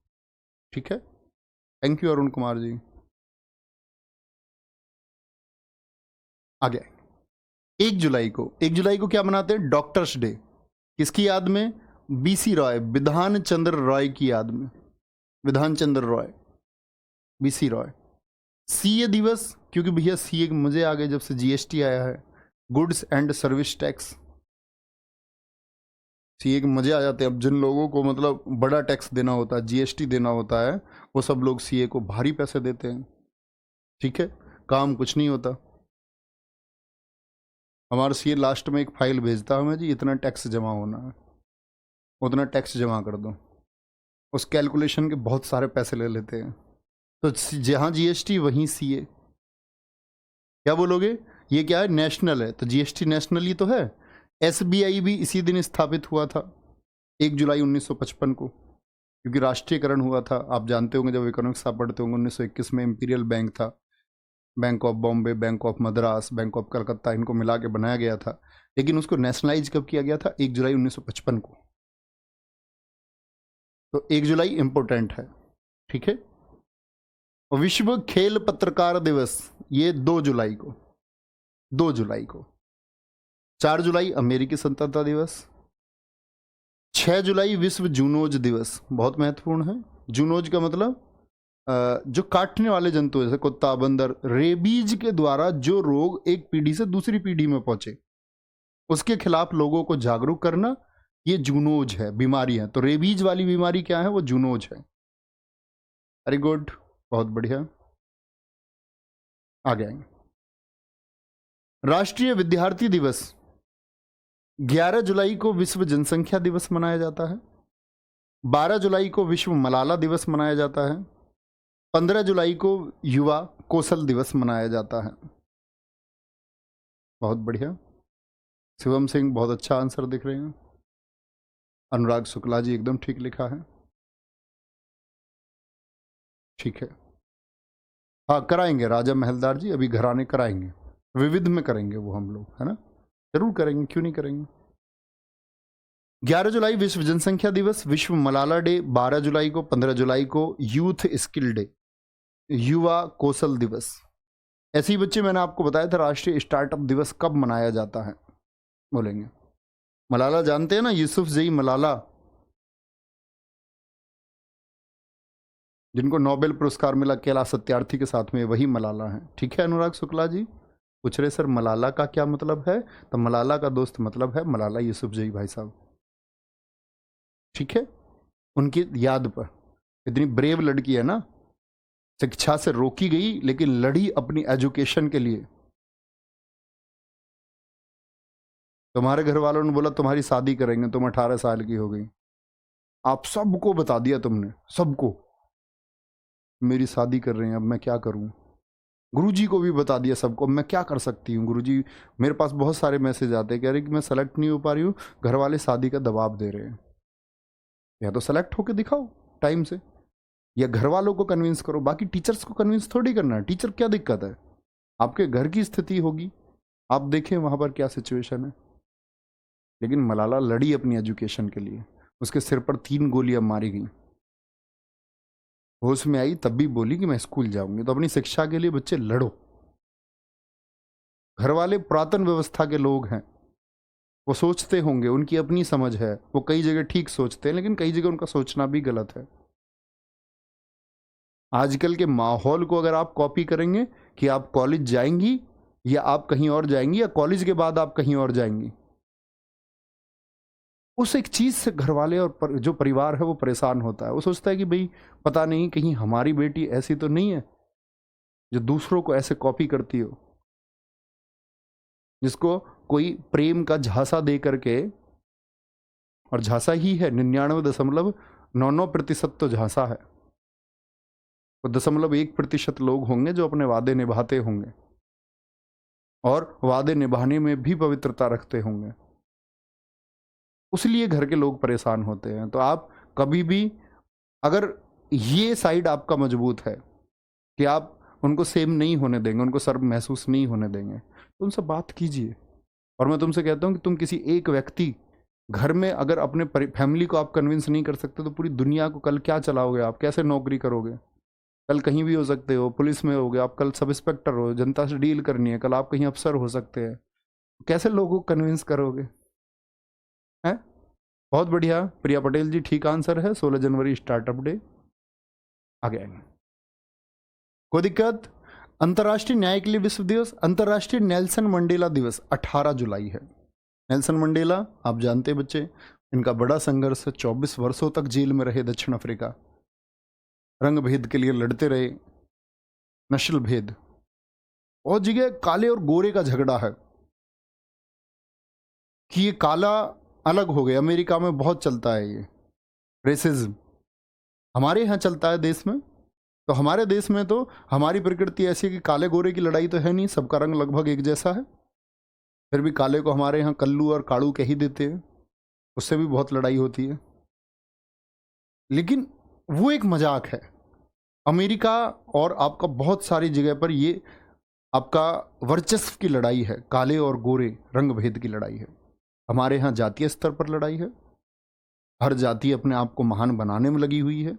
[SPEAKER 1] ठीक है। Thank you Arun Kumar ji. आगे 1 जुलाई को क्या मनाते हैं? Doctors day. किसकी याद में? बीसी रॉय, विधान चंद्र रॉय की याद में, विधान चंद्र रॉय, बीसी रॉय। सीए दिवस, क्योंकि भैया सीए मुझे आ गए जब से जीएसटी आया है, goods and service tax. CA के मजे आ जाते हैं। अब जिन लोगों को मतलब बड़ा टैक्स देना होता है, जीएसटी देना होता है, वो सब लोग सीए को भारी पैसे देते हैं, ठीक है। काम कुछ नहीं होता। हमारा सीए लास्ट में एक फाइल भेजता है हमें, जी इतना टैक्स जमा होना है, उतना टैक्स जमा कर दो। उस कैलकुलेशन के बहुत सारे पैसे ले लेते हैं। तो जहाँ जीएसटी वहीं सीए। क्या बोलोगे? ये क्या है? नेशनल है, तो जीएसटी नेशनल ही तो है। एसबीआई भी इसी दिन स्थापित हुआ था, 1 जुलाई 1955 को, क्योंकि राष्ट्रीयकरण हुआ था। आप जानते होंगे, जब इकोनॉमिक्स आप पढ़ते होंगे, 1921 में इंपीरियल बैंक था, bank of Bombay, bank of Madras, bank of Calcutta, इनको मिला के बनाया गया था। लेकिन उसको नेशनलाइज कब किया गया था? 1 जुलाई 1955 को। तो 1 जुलाई इंपोर्टेंट है, ठीक है। विश्व खेल पत्रकार दिवस, ये 2 जुलाई को, 2 जुलाई को। 4 जुलाई अमेरिकी स्वतंत्रता दिवस। 6 जुलाई विश्व जूनोज दिवस, बहुत महत्वपूर्ण है। जूनोज का मतलब जो काटने वाले जंतु, जैसे कुत्ता, बंदर, रेबीज के द्वारा जो रोग एक पीढ़ी से दूसरी पीढ़ी में पहुंचे, उसके खिलाफ लोगों को जागरूक करना, ये जूनोज है, बीमारी है। तो रेबीज वाली बीमारी क्या है? वो जूनोज है। वेरी गुड, बहुत बढ़िया। आगे आएंगे। राष्ट्रीय विद्यार्थी दिवस, 11 जुलाई को विश्व जनसंख्या दिवस मनाया जाता है। 12 जुलाई को विश्व मलाला दिवस मनाया जाता है। 15 जुलाई को युवा कौशल दिवस मनाया जाता है। बहुत बढ़िया। शिवम सिंह बहुत अच्छा आंसर दिख रहे हैं। अनुराग शुक्ला जी एकदम ठीक लिखा है, ठीक है। हाँ, कराएंगे राजा महलदार जी, अभी घराने कराएंगे, विविध में करेंगे वो हम लोग, है ना, जरूर करेंगे, क्यों नहीं करेंगे। 11 जुलाई विश्व जनसंख्या दिवस, विश्व मलाला डे 12 जुलाई को, 15 जुलाई को यूथ स्किल डे, युवा कौशल दिवस। ऐसे ही बच्चे, मैंने आपको बताया था राष्ट्रीय स्टार्टअप दिवस कब मनाया जाता है, बोलेंगे। मलाला जानते हैं ना, यूसुफ जई मलाला, जिनको नोबेल पुरस्कार मिला कैलाश सत्यार्थी के साथ में, वही मलाला है, ठीक है अनुराग शुक्ला जी। पूछ रहे सर मलाला का क्या मतलब है, तो मलाला का दोस्त मतलब है मलाला यूसुफजई भाई साहब, ठीक है। उनकी याद पर इतनी ब्रेव लड़की है ना, शिक्षा से रोकी गई लेकिन लड़ी अपनी एजुकेशन के लिए। तुम्हारे घर वालों ने बोला तुम्हारी शादी करेंगे, तुम 18 साल की हो गई, आप सबको बता दिया तुमने, सबको मेरी शादी कर रहे हैं, अब मैं क्या करूं। गुरुजी को भी बता दिया सबको, मैं क्या कर सकती हूँ गुरुजी, मेरे पास बहुत सारे मैसेज आते हैं कह रहे कि मैं सेलेक्ट नहीं हो पा रही हूँ, घर वाले शादी का दबाव दे रहे हैं। या तो सेलेक्ट होके दिखाओ टाइम से, या घर वालों को कन्विंस करो, बाकी टीचर्स को कन्विंस थोड़ी करना है। टीचर क्या दिक्कत है, आपके घर की स्थिति होगी, आप देखें वहां पर क्या सिचुएशन है। लेकिन मलाला लड़ी अपनी एजुकेशन के लिए, उसके सिर पर 3 गोलियां मारी गई, होश में आई तब भी बोली कि मैं स्कूल जाऊंगी। तो अपनी शिक्षा के लिए बच्चे लड़ो। घर वाले पुरातन व्यवस्था के लोग हैं, वो सोचते होंगे, उनकी अपनी समझ है, वो कई जगह ठीक सोचते हैं लेकिन कई जगह उनका सोचना भी गलत है। आजकल के माहौल को अगर आप कॉपी करेंगे कि आप कॉलेज जाएंगी या आप कहीं और जाएंगी, या कॉलेज के बाद आप कहीं और जाएंगी, उस एक चीज से घर वाले और जो परिवार है वो परेशान होता है। वो सोचता है कि भाई पता नहीं कहीं हमारी बेटी ऐसी तो नहीं है जो दूसरों को ऐसे कॉपी करती हो, जिसको कोई प्रेम का झांसा दे करके, और झांसा ही है, 99.99% तो झांसा है, तो 0.1% लोग होंगे जो अपने वादे निभाते होंगे और वादे निभाने में भी पवित्रता रखते होंगे। उसलिए घर के लोग परेशान होते हैं। तो आप कभी भी, अगर ये साइड आपका मजबूत है कि आप उनको सेम नहीं होने देंगे, उनको शर्म महसूस नहीं होने देंगे, तो उनसे बात कीजिए। और मैं तुमसे कहता हूं कि तुम किसी एक व्यक्ति घर में अगर अपने फैमिली को आप कन्विंस नहीं कर सकते तो पूरी दुनिया को कल क्या चलाओगे आप, कैसे नौकरी करोगे। कल कहीं भी हो सकते हो, पुलिस में होगे आप, कल सब इंस्पेक्टर हो, जनता से डील करनी है, कल आप कहीं अफसर हो सकते हैं, कैसे लोगों को कन्विंस करोगे, हैं। बहुत बढ़िया प्रिया पटेल जी, ठीक आंसर है, 16 जनवरी स्टार्टअप डे। आगे आएंगे, कोई दिक्कत। अंतर्राष्ट्रीय न्याय के लिए विश्व दिवस, अंतर्राष्ट्रीय नेल्सन मंडेला दिवस 18 जुलाई है। नेल्सन मंडेला आप जानते हैं बच्चे, इनका बड़ा संघर्ष, 24 वर्षों तक जेल में रहे दक्षिण अफ्रीका, रंग भेद के लिए लड़ते रहे, नस्ल भेद, और जगह काले और गोरे का झगड़ा है कि ये काला अलग हो गया। अमेरिका में बहुत चलता है ये रेसिज्म, हमारे यहाँ चलता है देश में। तो हमारे देश में तो हमारी प्रकृति ऐसी है कि काले गोरे की लड़ाई तो है नहीं, सबका रंग लगभग एक जैसा है, फिर भी काले को हमारे यहाँ कल्लू और काड़ू कह ही देते हैं, उससे भी बहुत लड़ाई होती है। लेकिन वो एक मजाक है। अमेरिका और आपका बहुत सारी जगह पर ये आपका वर्चस्व की लड़ाई है, काले और गोरे रंग भेद की लड़ाई है। हमारे यहाँ जातीय स्तर पर लड़ाई है, हर जाति अपने आप को महान बनाने में लगी हुई है।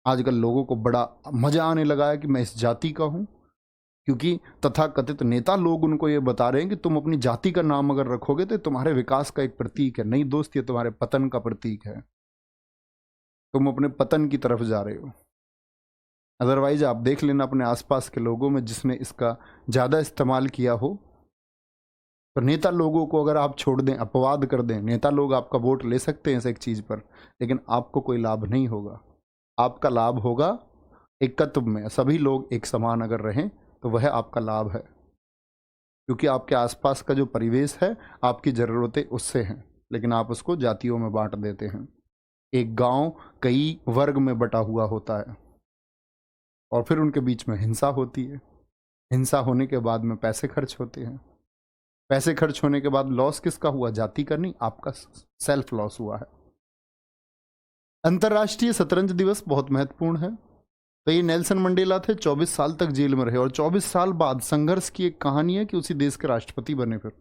[SPEAKER 1] आजकल लोगों को बड़ा मजा आने लगा है कि मैं इस जाति का हूं, क्योंकि तथाकथित नेता लोग उनको ये बता रहे हैं कि तुम अपनी जाति का नाम अगर रखोगे तो तुम्हारे विकास का एक प्रतीक है। नहीं दोस्त, ये तुम्हारे पतन का प्रतीक है, तुम अपने पतन की तरफ जा रहे हो। अदरवाइज आप देख लेना अपने आसपास के लोगों में जिसने इसका ज़्यादा इस्तेमाल किया हो। तो नेता लोगों को अगर आप छोड़ दें, अपवाद कर दें, नेता लोग आपका वोट ले सकते हैं इस एक चीज़ पर, लेकिन आपको कोई लाभ नहीं होगा। आपका लाभ होगा एकत्व में, सभी लोग एक समान अगर रहें तो वह आपका लाभ है, क्योंकि आपके आसपास का जो परिवेश है आपकी ज़रूरतें उससे हैं, लेकिन आप उसको जातियों में बांट देते हैं। एक गांव कई वर्ग में बटा हुआ होता है और फिर उनके बीच में हिंसा होती है। हिंसा होने के बाद में पैसे खर्च होते हैं, पैसे खर्च होने के बाद लॉस किसका हुआ, जाति का नहीं, आपका सेल्फ लॉस हुआ है। अंतर्राष्ट्रीय शतरंज दिवस बहुत महत्वपूर्ण है। तो ये नेल्सन मंडेला थे, 24 साल तक जेल में रहे और 24 साल बाद संघर्ष की एक कहानी है कि उसी देश के राष्ट्रपति बने फिर।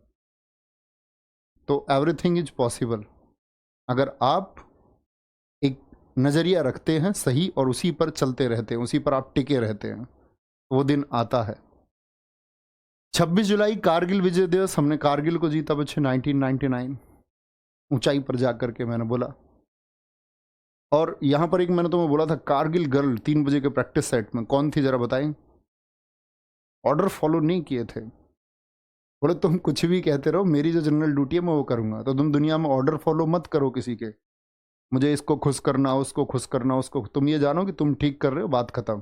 [SPEAKER 1] तो एवरीथिंग इज पॉसिबल अगर आप एक नजरिया रखते हैं सही और उसी पर चलते रहते हैं, उसी पर आप टिके रहते हैं, वो दिन आता है। 26 जुलाई कारगिल विजय दिवस, हमने कारगिल को जीता बच्चे 1999, ऊंचाई पर जाकर के मैंने बोला। और यहां पर एक मैंने तुम्हें बोला था कारगिल गर्ल 3 बजे के प्रैक्टिस सेट में कौन थी जरा बताएं। ऑर्डर फॉलो नहीं किए थे, बोले तुम कुछ भी कहते रहो, मेरी जो जनरल ड्यूटी है मैं वो करूंगा। तो तुम दुनिया में ऑर्डर फॉलो मत करो किसी के, मुझे इसको खुश करना, उसको खुश करना, उसको, तुम ये जानो कि तुम ठीक कर रहे हो, बात खत्म।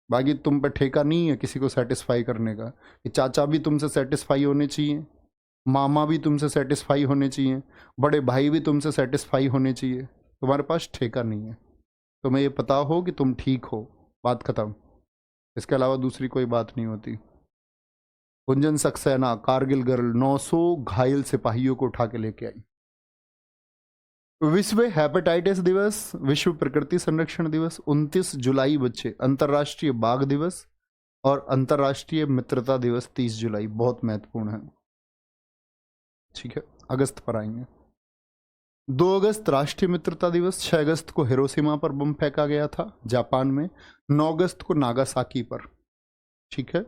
[SPEAKER 1] बाकी तुम पे ठेका नहीं है किसी को सेटिस्फाई करने का, कि चाचा भी तुमसे सेटिस्फाई होने चाहिए, मामा भी तुमसे सेटिस्फाई होने चाहिए, बड़े भाई भी तुमसे सेटिस्फाई होने चाहिए। तुम्हारे पास ठेका नहीं है, तुम्हें ये पता हो कि तुम ठीक हो, बात खत्म। इसके अलावा दूसरी कोई बात नहीं होती। कुंजन सक्सेना कारगिल गर्ल 900 घायल सिपाहियों को उठा के लेके आई। विश्व हेपेटाइटिस दिवस, विश्व प्रकृति संरक्षण दिवस 29 जुलाई बच्चे, अंतर्राष्ट्रीय बाघ दिवस और अंतर्राष्ट्रीय मित्रता दिवस 30 जुलाई, बहुत महत्वपूर्ण है। ठीक है, अगस्त पर आएंगे। 2 अगस्त राष्ट्रीय मित्रता दिवस, 6 अगस्त को हिरोशिमा पर बम फेंका गया था जापान में, 9 अगस्त को नागासाकी पर। ठीक है,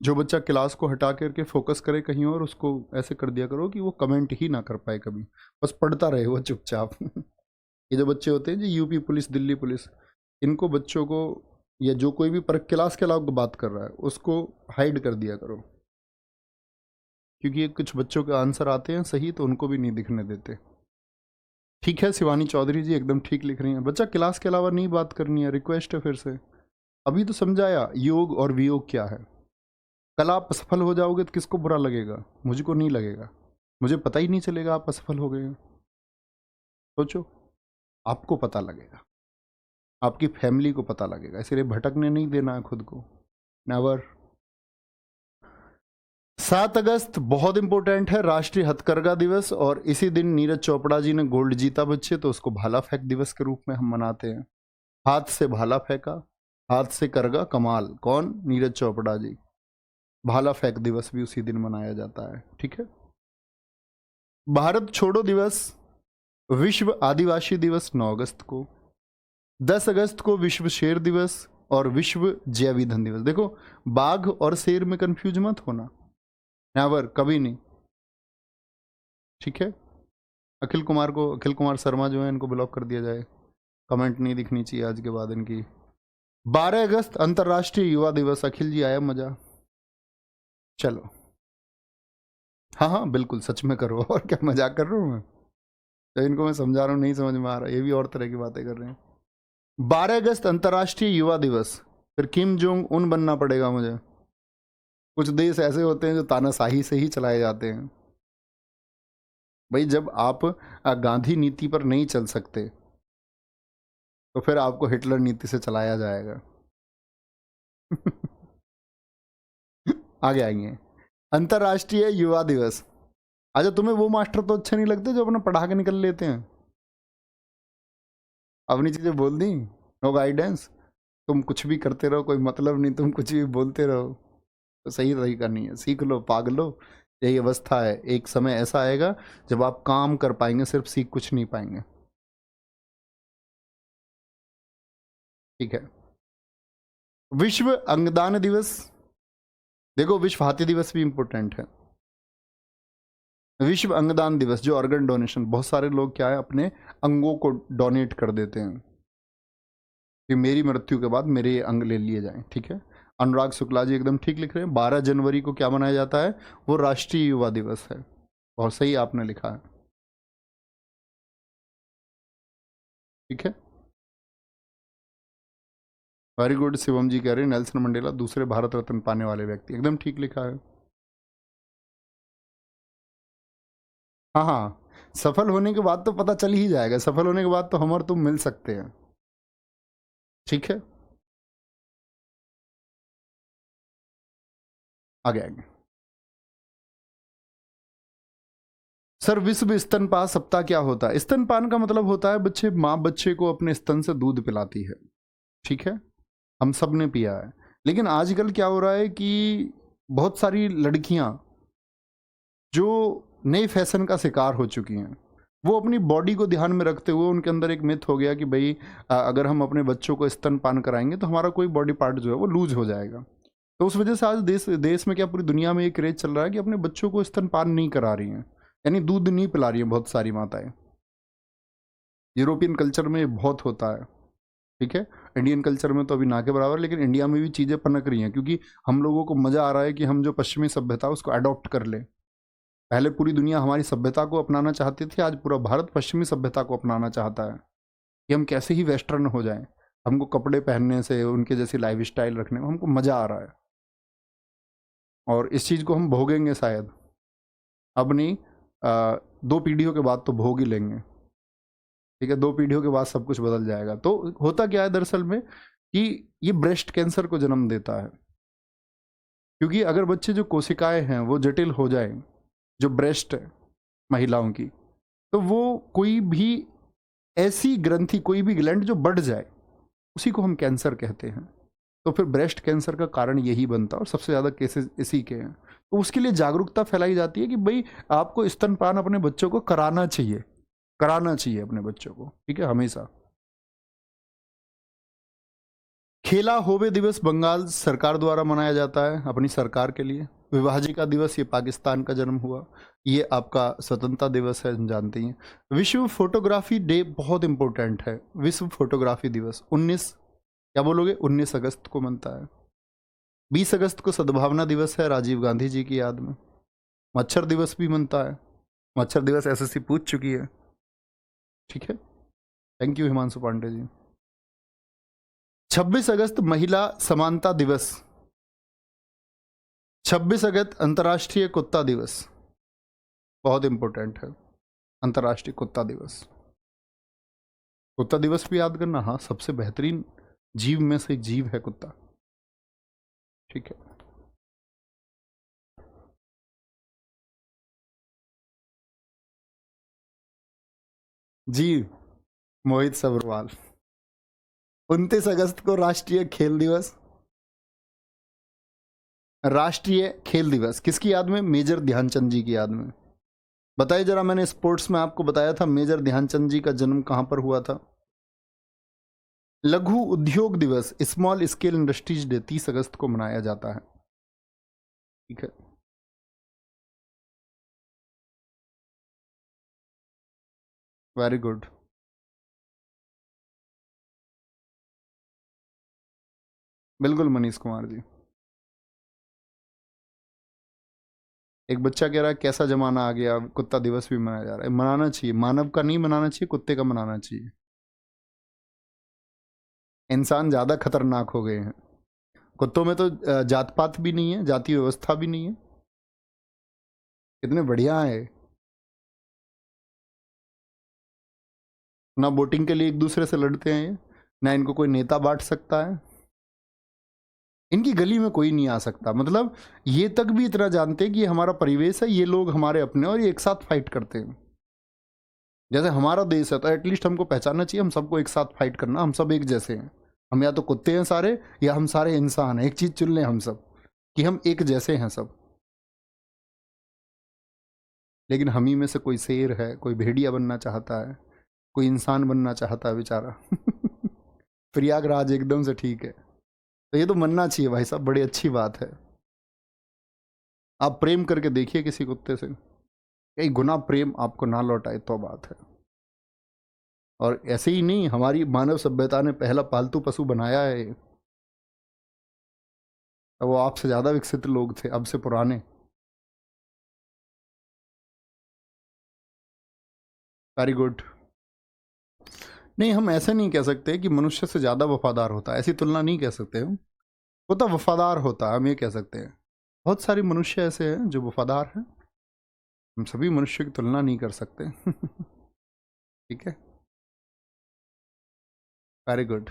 [SPEAKER 1] जो बच्चा क्लास को हटा करके फोकस करे कहीं और, उसको ऐसे कर दिया करो कि वो कमेंट ही ना कर पाए कभी, बस पढ़ता रहे वो चुपचाप। ये जो बच्चे होते हैं जो यूपी पुलिस, दिल्ली पुलिस, इनको बच्चों को, या जो कोई भी पर क्लास के अलावा बात कर रहा है उसको हाइड कर दिया करो, क्योंकि ये कुछ बच्चों के आंसर आते हैं सही तो उनको भी नहीं दिखने देते। ठीक है, शिवानी चौधरी जी एकदम ठीक लिख रही हैं, बच्चा क्लास के अलावा नहीं बात करनी है, रिक्वेस्ट है फिर से। अभी तो समझाया योग और वियोग क्या है। कल आप असफल हो जाओगे तो किसको बुरा लगेगा? मुझको नहीं लगेगा, मुझे पता ही नहीं चलेगा आप असफल हो गए। सोचो, आपको पता लगेगा, आपकी फैमिली को पता लगेगा, इसलिए भटकने नहीं देना है खुद को, नेवर। 7 अगस्त बहुत इंपॉर्टेंट है, राष्ट्रीय हथकरघा दिवस, और इसी दिन नीरज चोपड़ा जी ने गोल्ड जीता बच्चे, तो उसको भाला फेंक दिवस के रूप में हम मनाते हैं। हाथ से भाला फेंका, हाथ से करगा कमाल, कौन? नीरज चोपड़ा जी। भाला फेंक दिवस भी उसी दिन मनाया जाता है। ठीक है, भारत छोड़ो दिवस, विश्व आदिवासी दिवस 9 अगस्त को, 10 अगस्त को विश्व शेर दिवस और विश्व जैव ईंधन दिवस। देखो, बाघ और शेर में कंफ्यूज मत होना, नेवर, कभी नहीं। ठीक है, अखिल कुमार शर्मा जो है इनको ब्लॉक कर दिया जाए, कमेंट नहीं दिखनी चाहिए आज के बाद इनकी। 12 अगस्त अंतर्राष्ट्रीय युवा दिवस, अखिल जी आया मजा? चलो, हाँ हाँ बिल्कुल, सच में करो, और क्या मजाक कर रहा हूँ मैं? तो इनको मैं समझा रहा हूँ, नहीं समझ में आ रहा, ये भी और तरह की बातें कर रहे हैं। 12 अगस्त अंतर्राष्ट्रीय युवा दिवस, फिर किम जोंग उन बनना पड़ेगा मुझे। कुछ देश ऐसे होते हैं जो तानाशाही से ही चलाए जाते हैं। भाई जब आप गांधी नीति पर नहीं चल सकते तो फिर आपको हिटलर नीति से चलाया जाएगा। आगे आएंगे, अंतर्राष्ट्रीय युवा दिवस। अच्छा, तुम्हें वो मास्टर तो अच्छे नहीं लगते जो अपना पढ़ा के निकल लेते हैं, अपनी चीजें बोल दी, नो गाइडेंस, तुम कुछ भी करते रहो, कोई मतलब नहीं, तुम कुछ भी बोलते रहो। तो सही तरीका नहीं है, सीख लो, पागलो, यही अवस्था है। एक समय ऐसा आएगा जब आप काम कर पाएंगे, सिर्फ सीख कुछ नहीं पाएंगे। ठीक है, विश्व अंगदान दिवस। देखो, विश्व हाथी दिवस भी इंपॉर्टेंट है। विश्व अंगदान दिवस, जो ऑर्गन डोनेशन, बहुत सारे लोग क्या है अपने अंगों को डोनेट कर देते हैं कि मेरी मृत्यु के बाद मेरे ये अंग ले लिए जाएं। ठीक है, अनुराग शुक्ला जी एकदम ठीक लिख रहे हैं। 12 जनवरी को क्या मनाया जाता है? वो राष्ट्रीय युवा दिवस है। बहुत सही आपने लिखा है। ठीक है, वेरी गुड। शिवम जी कह रहे हैं नेल्सन मंडेला दूसरे भारत रत्न पाने वाले व्यक्ति, एकदम ठीक लिखा है। हाँ हाँ, सफल होने के बाद तो पता चल ही जाएगा, सफल होने के बाद तो हम और तुम मिल सकते हैं। ठीक है, आगे आएंगे। सर, विश्व स्तनपान सप्ताह क्या होता है? स्तनपान का मतलब होता है बच्चे, माँ बच्चे को अपने स्तन से दूध पिलाती है। ठीक है, हम सब ने पिया है, लेकिन आजकल क्या हो रहा है कि बहुत सारी लड़कियां जो नए फैशन का शिकार हो चुकी हैं, वो अपनी बॉडी को ध्यान में रखते हुए, उनके अंदर एक मिथ हो गया कि भाई अगर हम अपने बच्चों को स्तनपान कराएंगे तो हमारा कोई बॉडी पार्ट जो है वो लूज हो जाएगा। तो उस वजह से आज देश में क्या, पूरी दुनिया में एक क्रेज चल रहा है कि अपने बच्चों को स्तनपान नहीं करा रही हैं, यानी दूध नहीं पिला रही हैं बहुत सारी माताएं। यूरोपियन कल्चर में बहुत होता है। ठीक है, इंडियन कल्चर में तो अभी ना के बराबर, लेकिन इंडिया में भी चीज़ें पनक रही हैं क्योंकि हम लोगों को मज़ा आ रहा है कि हम जो पश्चिमी सभ्यता उसको अडॉप्ट कर लें। पहले पूरी दुनिया हमारी सभ्यता को अपनाना चाहती थी, आज पूरा भारत पश्चिमी सभ्यता को अपनाना चाहता है कि हम कैसे ही वेस्टर्न हो जाएं। हमको कपड़े पहनने से, उनके जैसी लाइफ स्टाइल रखने में हमको मज़ा आ रहा है, और इस चीज़ को हम भोगेंगे शायद, अब नहीं 2 पीढ़ियों के बाद तो भोग ही लेंगे। ठीक है, 2 पीढ़ियों के बाद सब कुछ बदल जाएगा। तो होता क्या है दरअसल में कि ये ब्रेस्ट कैंसर को जन्म देता है, क्योंकि अगर बच्चे जो कोशिकाएं हैं वो जटिल हो जाए, जो ब्रेस्ट है महिलाओं की, तो वो कोई भी ऐसी ग्रंथि, कोई भी ग्लैंड जो बढ़ जाए, उसी को हम कैंसर कहते हैं। तो फिर ब्रेस्ट कैंसर का कारण यही बनता है और सबसे ज़्यादा केसेस इसी के हैं। तो उसके लिए जागरूकता फैलाई जाती है कि भाई आपको स्तनपान अपने बच्चों को कराना चाहिए, कराना चाहिए अपने बच्चों को, ठीक है, हमेशा। खेला होवे दिवस बंगाल सरकार द्वारा मनाया जाता है अपनी सरकार के लिए। विभाजिका दिवस ये पाकिस्तान का जन्म हुआ। ये आपका स्वतंत्रता दिवस है, हम जानते हैं। विश्व फोटोग्राफी डे बहुत इंपॉर्टेंट है। विश्व फोटोग्राफी दिवस 19, क्या बोलोगे, 19 अगस्त को मनता है। 20 अगस्त को सद्भावना दिवस है, राजीव गांधी जी की याद में। मच्छर दिवस भी मनता है। मच्छर दिवस एसएससी पूछ चुकी है, ठीक है, थैंक यू हिमांशु पांडे जी। 26 अगस्त महिला समानता दिवस। 26 अगस्त अंतर्राष्ट्रीय कुत्ता दिवस, बहुत इंपॉर्टेंट है अंतर्राष्ट्रीय कुत्ता दिवस। कुत्ता दिवस भी याद करना, हाँ, सबसे बेहतरीन जीव में से एक जीव है कुत्ता, ठीक है। जी, मोहित सब्रवाल। 29 अगस्त को राष्ट्रीय खेल दिवस। राष्ट्रीय खेल दिवस किसकी याद में? मेजर ध्यानचंद जी की याद में। बताइए जरा, मैंने स्पोर्ट्स में आपको बताया था मेजर ध्यानचंद जी का जन्म कहां पर हुआ था। लघु उद्योग दिवस, स्मॉल स्केल इंडस्ट्रीज डे 30 अगस्त को मनाया जाता है, ठीक है। Very good. बिल्कुल मनीष कुमार जी। एक बच्चा कह रहा है कैसा जमाना आ गया, कुत्ता दिवस भी मनाया जा रहा है। मनाना चाहिए, मानव का नहीं मनाना चाहिए, कुत्ते का मनाना चाहिए। इंसान ज्यादा खतरनाक हो गए हैं। कुत्तों में तो जात पात भी नहीं है, जाति व्यवस्था भी नहीं है, कितने बढ़िया है। ना वोटिंग के लिए एक दूसरे से लड़ते हैं, ना इनको कोई नेता बांट सकता है, इनकी गली में कोई नहीं आ सकता। मतलब ये तक भी इतना जानते हैं कि ये हमारा परिवेश है, ये लोग हमारे अपने, और ये एक साथ फाइट करते हैं। जैसे हमारा देश है तो एटलीस्ट हमको पहचानना चाहिए, हम सबको एक साथ फाइट करना, हम सब एक जैसे हैं। हम या तो कुत्ते हैं सारे, या हम सारे इंसान हैं। एक चीज चुन लें हम सब कि हम एक जैसे हैं सब। लेकिन हम ही में से कोई शेर है, कोई भेड़िया बनना चाहता है, कोई इंसान बनना चाहता है बेचारा। प्रयागराज एकदम से ठीक है। तो ये तो मनना चाहिए भाई साहब, बड़ी अच्छी बात है। आप प्रेम करके देखिए किसी कुत्ते से, कई गुना प्रेम आपको ना लौटाए तो बात है। और ऐसे ही नहीं, हमारी मानव सभ्यता ने पहला पालतू पशु बनाया है। वो आपसे ज्यादा विकसित लोग थे, अब से पुराने। Very good. नहीं, हम ऐसे नहीं कह सकते कि मनुष्य से ज्यादा वफादार होता है, ऐसी तुलना नहीं कह सकते हम। वो तो वफादार होता है, हम ये कह सकते हैं। बहुत सारे मनुष्य ऐसे हैं जो वफादार हैं, हम सभी मनुष्य की तुलना नहीं कर सकते। ठीक है, वेरी गुड।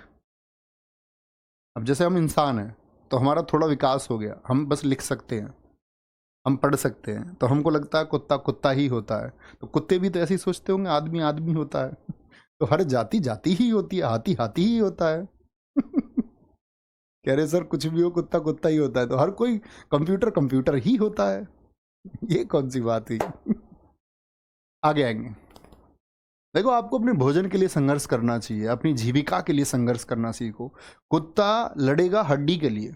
[SPEAKER 1] अब जैसे हम इंसान हैं तो हमारा थोड़ा विकास हो गया, हम बस लिख सकते हैं, हम पढ़ सकते हैं, तो हमको लगता है कुत्ता कुत्ता ही होता है। तो कुत्ते भी तो ऐसे ही सोचते होंगे, आदमी आदमी होता है। तो हर जाति जाति ही होती है, हाथी हाथी ही होता है। कह रहे सर कुछ भी हो, कुत्ता कुत्ता ही होता है, तो हर कोई कंप्यूटर कंप्यूटर ही होता है। ये कौन सी बात हुई। आगे आएंगे। देखो, आपको अपने भोजन के लिए संघर्ष करना चाहिए, अपनी जीविका के लिए संघर्ष करना सीखो। कुत्ता लड़ेगा हड्डी के लिए,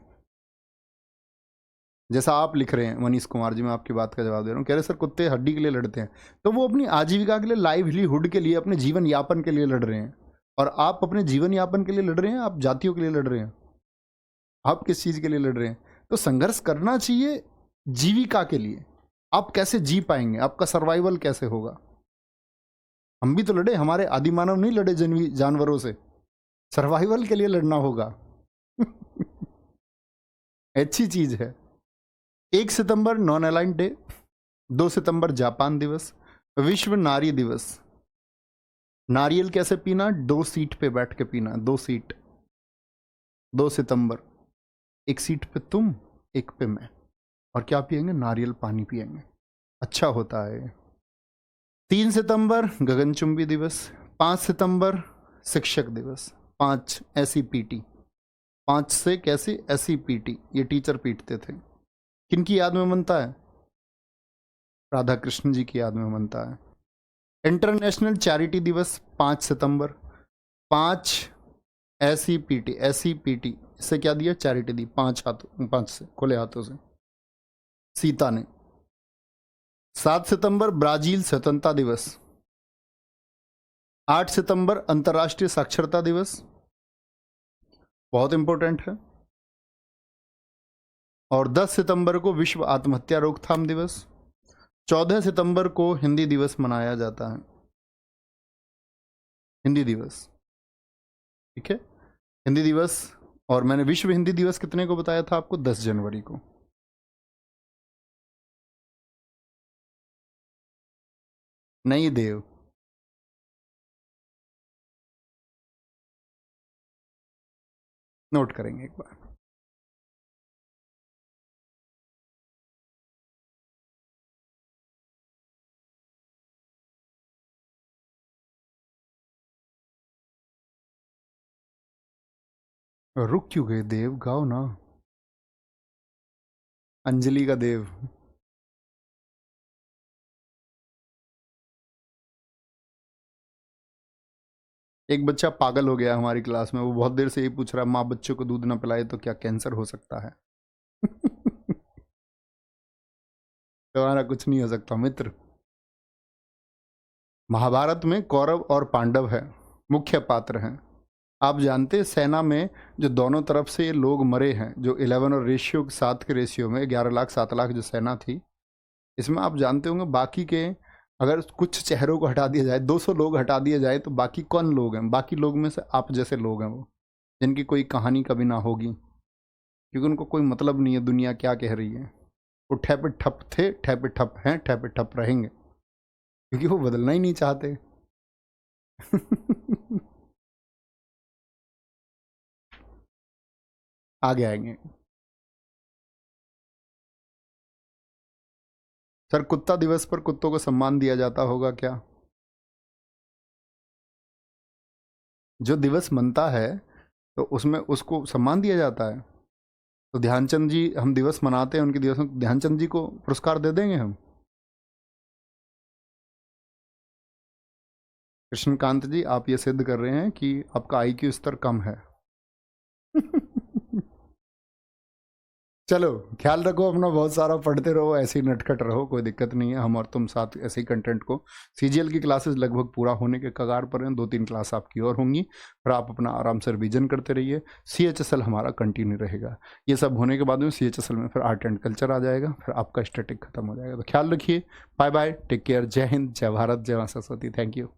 [SPEAKER 1] जैसा आप लिख रहे हैं मनीष कुमार जी, मैं आपकी बात का जवाब दे रहा हूँ। कह रहे सर कुत्ते हड्डी के लिए लड़ते हैं, तो वो अपनी आजीविका के लिए, लाइवलीहुड के लिए, अपने जीवन यापन के लिए लड़ रहे हैं। और आप अपने जीवन यापन के लिए लड़ रहे हैं, आप जातियों के लिए लड़ रहे हैं, आप किस चीज के लिए लड़ रहे हैं? तो संघर्ष करना चाहिए जीविका के लिए। आप कैसे जी पाएंगे, आपका सर्वाइवल कैसे होगा? हम भी तो लड़े, हमारे आदि मानव नहीं लड़े जानवरों से, सर्वाइवल के लिए लड़ना होगा। अच्छी चीज है। 1 सितंबर नॉन अलाइंड डे, 2 सितंबर जापान दिवस, विश्व नारी दिवस। नारियल कैसे पीना? 2 सीट पे बैठ के पीना, 2 सीट। 2 सितंबर, एक सीट पे तुम, एक पे मैं, और क्या पियेंगे? नारियल पानी पियेंगे, अच्छा होता है। 3 सितंबर गगनचुंबी दिवस, 5 सितंबर शिक्षक दिवस। 5 SEPT, 5 से कैसे SEPT, ये टीचर पीटते थे। किन की याद में मनता है? राधा कृष्ण जी की याद में मनता है। इंटरनेशनल चैरिटी दिवस 5 सितंबर। 5 SEPT, इससे क्या दिया? चैरिटी दी, 5 हाथों, 5 से, खुले हाथों से सीता ने। 7 सितंबर ब्राजील स्वतंत्रता दिवस। 8 सितंबर अंतर्राष्ट्रीय साक्षरता दिवस, बहुत इंपॉर्टेंट है। और 10 सितंबर को विश्व आत्महत्या रोकथाम दिवस। 14 सितंबर को हिंदी दिवस मनाया जाता है, हिंदी दिवस, ठीक है, हिंदी दिवस। और मैंने विश्व हिंदी दिवस कितने को बताया था आपको? 10 जनवरी को। नहीं देव, नोट करेंगे एक बार। रुक क्यों गए देव? गाओ ना, अंजलि का देव। एक बच्चा पागल हो गया हमारी क्लास में, वो बहुत देर से ये पूछ रहा है, माँ बच्चों को दूध ना पिलाए तो क्या कैंसर हो सकता है? तुम्हारा कुछ नहीं हो सकता मित्र। महाभारत में कौरव और पांडव है, मुख्य पात्र हैं। आप जानते हैं सेना में जो दोनों तरफ से लोग मरे हैं, जो 11 और रेशियो 7 के रेशियो में 11 लाख 7 लाख जो सेना थी, इसमें आप जानते होंगे बाकी के, अगर कुछ चेहरों को हटा दिया जाए, 200 लोग हटा दिया जाए, तो बाकी कौन लोग हैं? बाकी लोग में से आप जैसे लोग हैं, वो जिनकी कोई कहानी कभी ना होगी, क्योंकि उनको कोई मतलब नहीं है दुनिया क्या कह रही है। वो ठेपे ठप थे, ठेपे ठप हैं, ठेपे ठप रहेंगे, क्योंकि वो बदलना ही नहीं चाहते। आगे आएंगे सर। कुत्ता दिवस पर कुत्तों को सम्मान दिया जाता होगा क्या? जो दिवस मनता है तो उसमें उसको सम्मान दिया जाता है। तो ध्यानचंद जी, हम दिवस मनाते हैं उनके दिवस में, ध्यानचंद जी को पुरस्कार दे देंगे हम। कृष्णकांत जी, आप ये सिद्ध कर रहे हैं कि आपका IQ स्तर कम है। चलो, ख्याल रखो अपना, बहुत सारा पढ़ते रहो, ऐसे ही नटखट रहो, कोई दिक्कत नहीं है। हम और तुम साथ ऐसे ही कंटेंट को, CGL की क्लासेस लगभग पूरा होने के कगार पर हैं, 2-3 क्लास आपकी और होंगी, फिर आप अपना आराम से रिवीजन करते रहिए। CHSL हमारा कंटिन्यू रहेगा। ये सब होने के बाद में CHSL में फिर आर्ट एंड कल्चर आ जाएगा, फिर आपका स्टैटिक खत्म हो जाएगा। तो ख्याल रखिए, बाय बाय, टेक केयर, जय हिंद, जय भारत, जय मां सरस्वती, थैंक यू।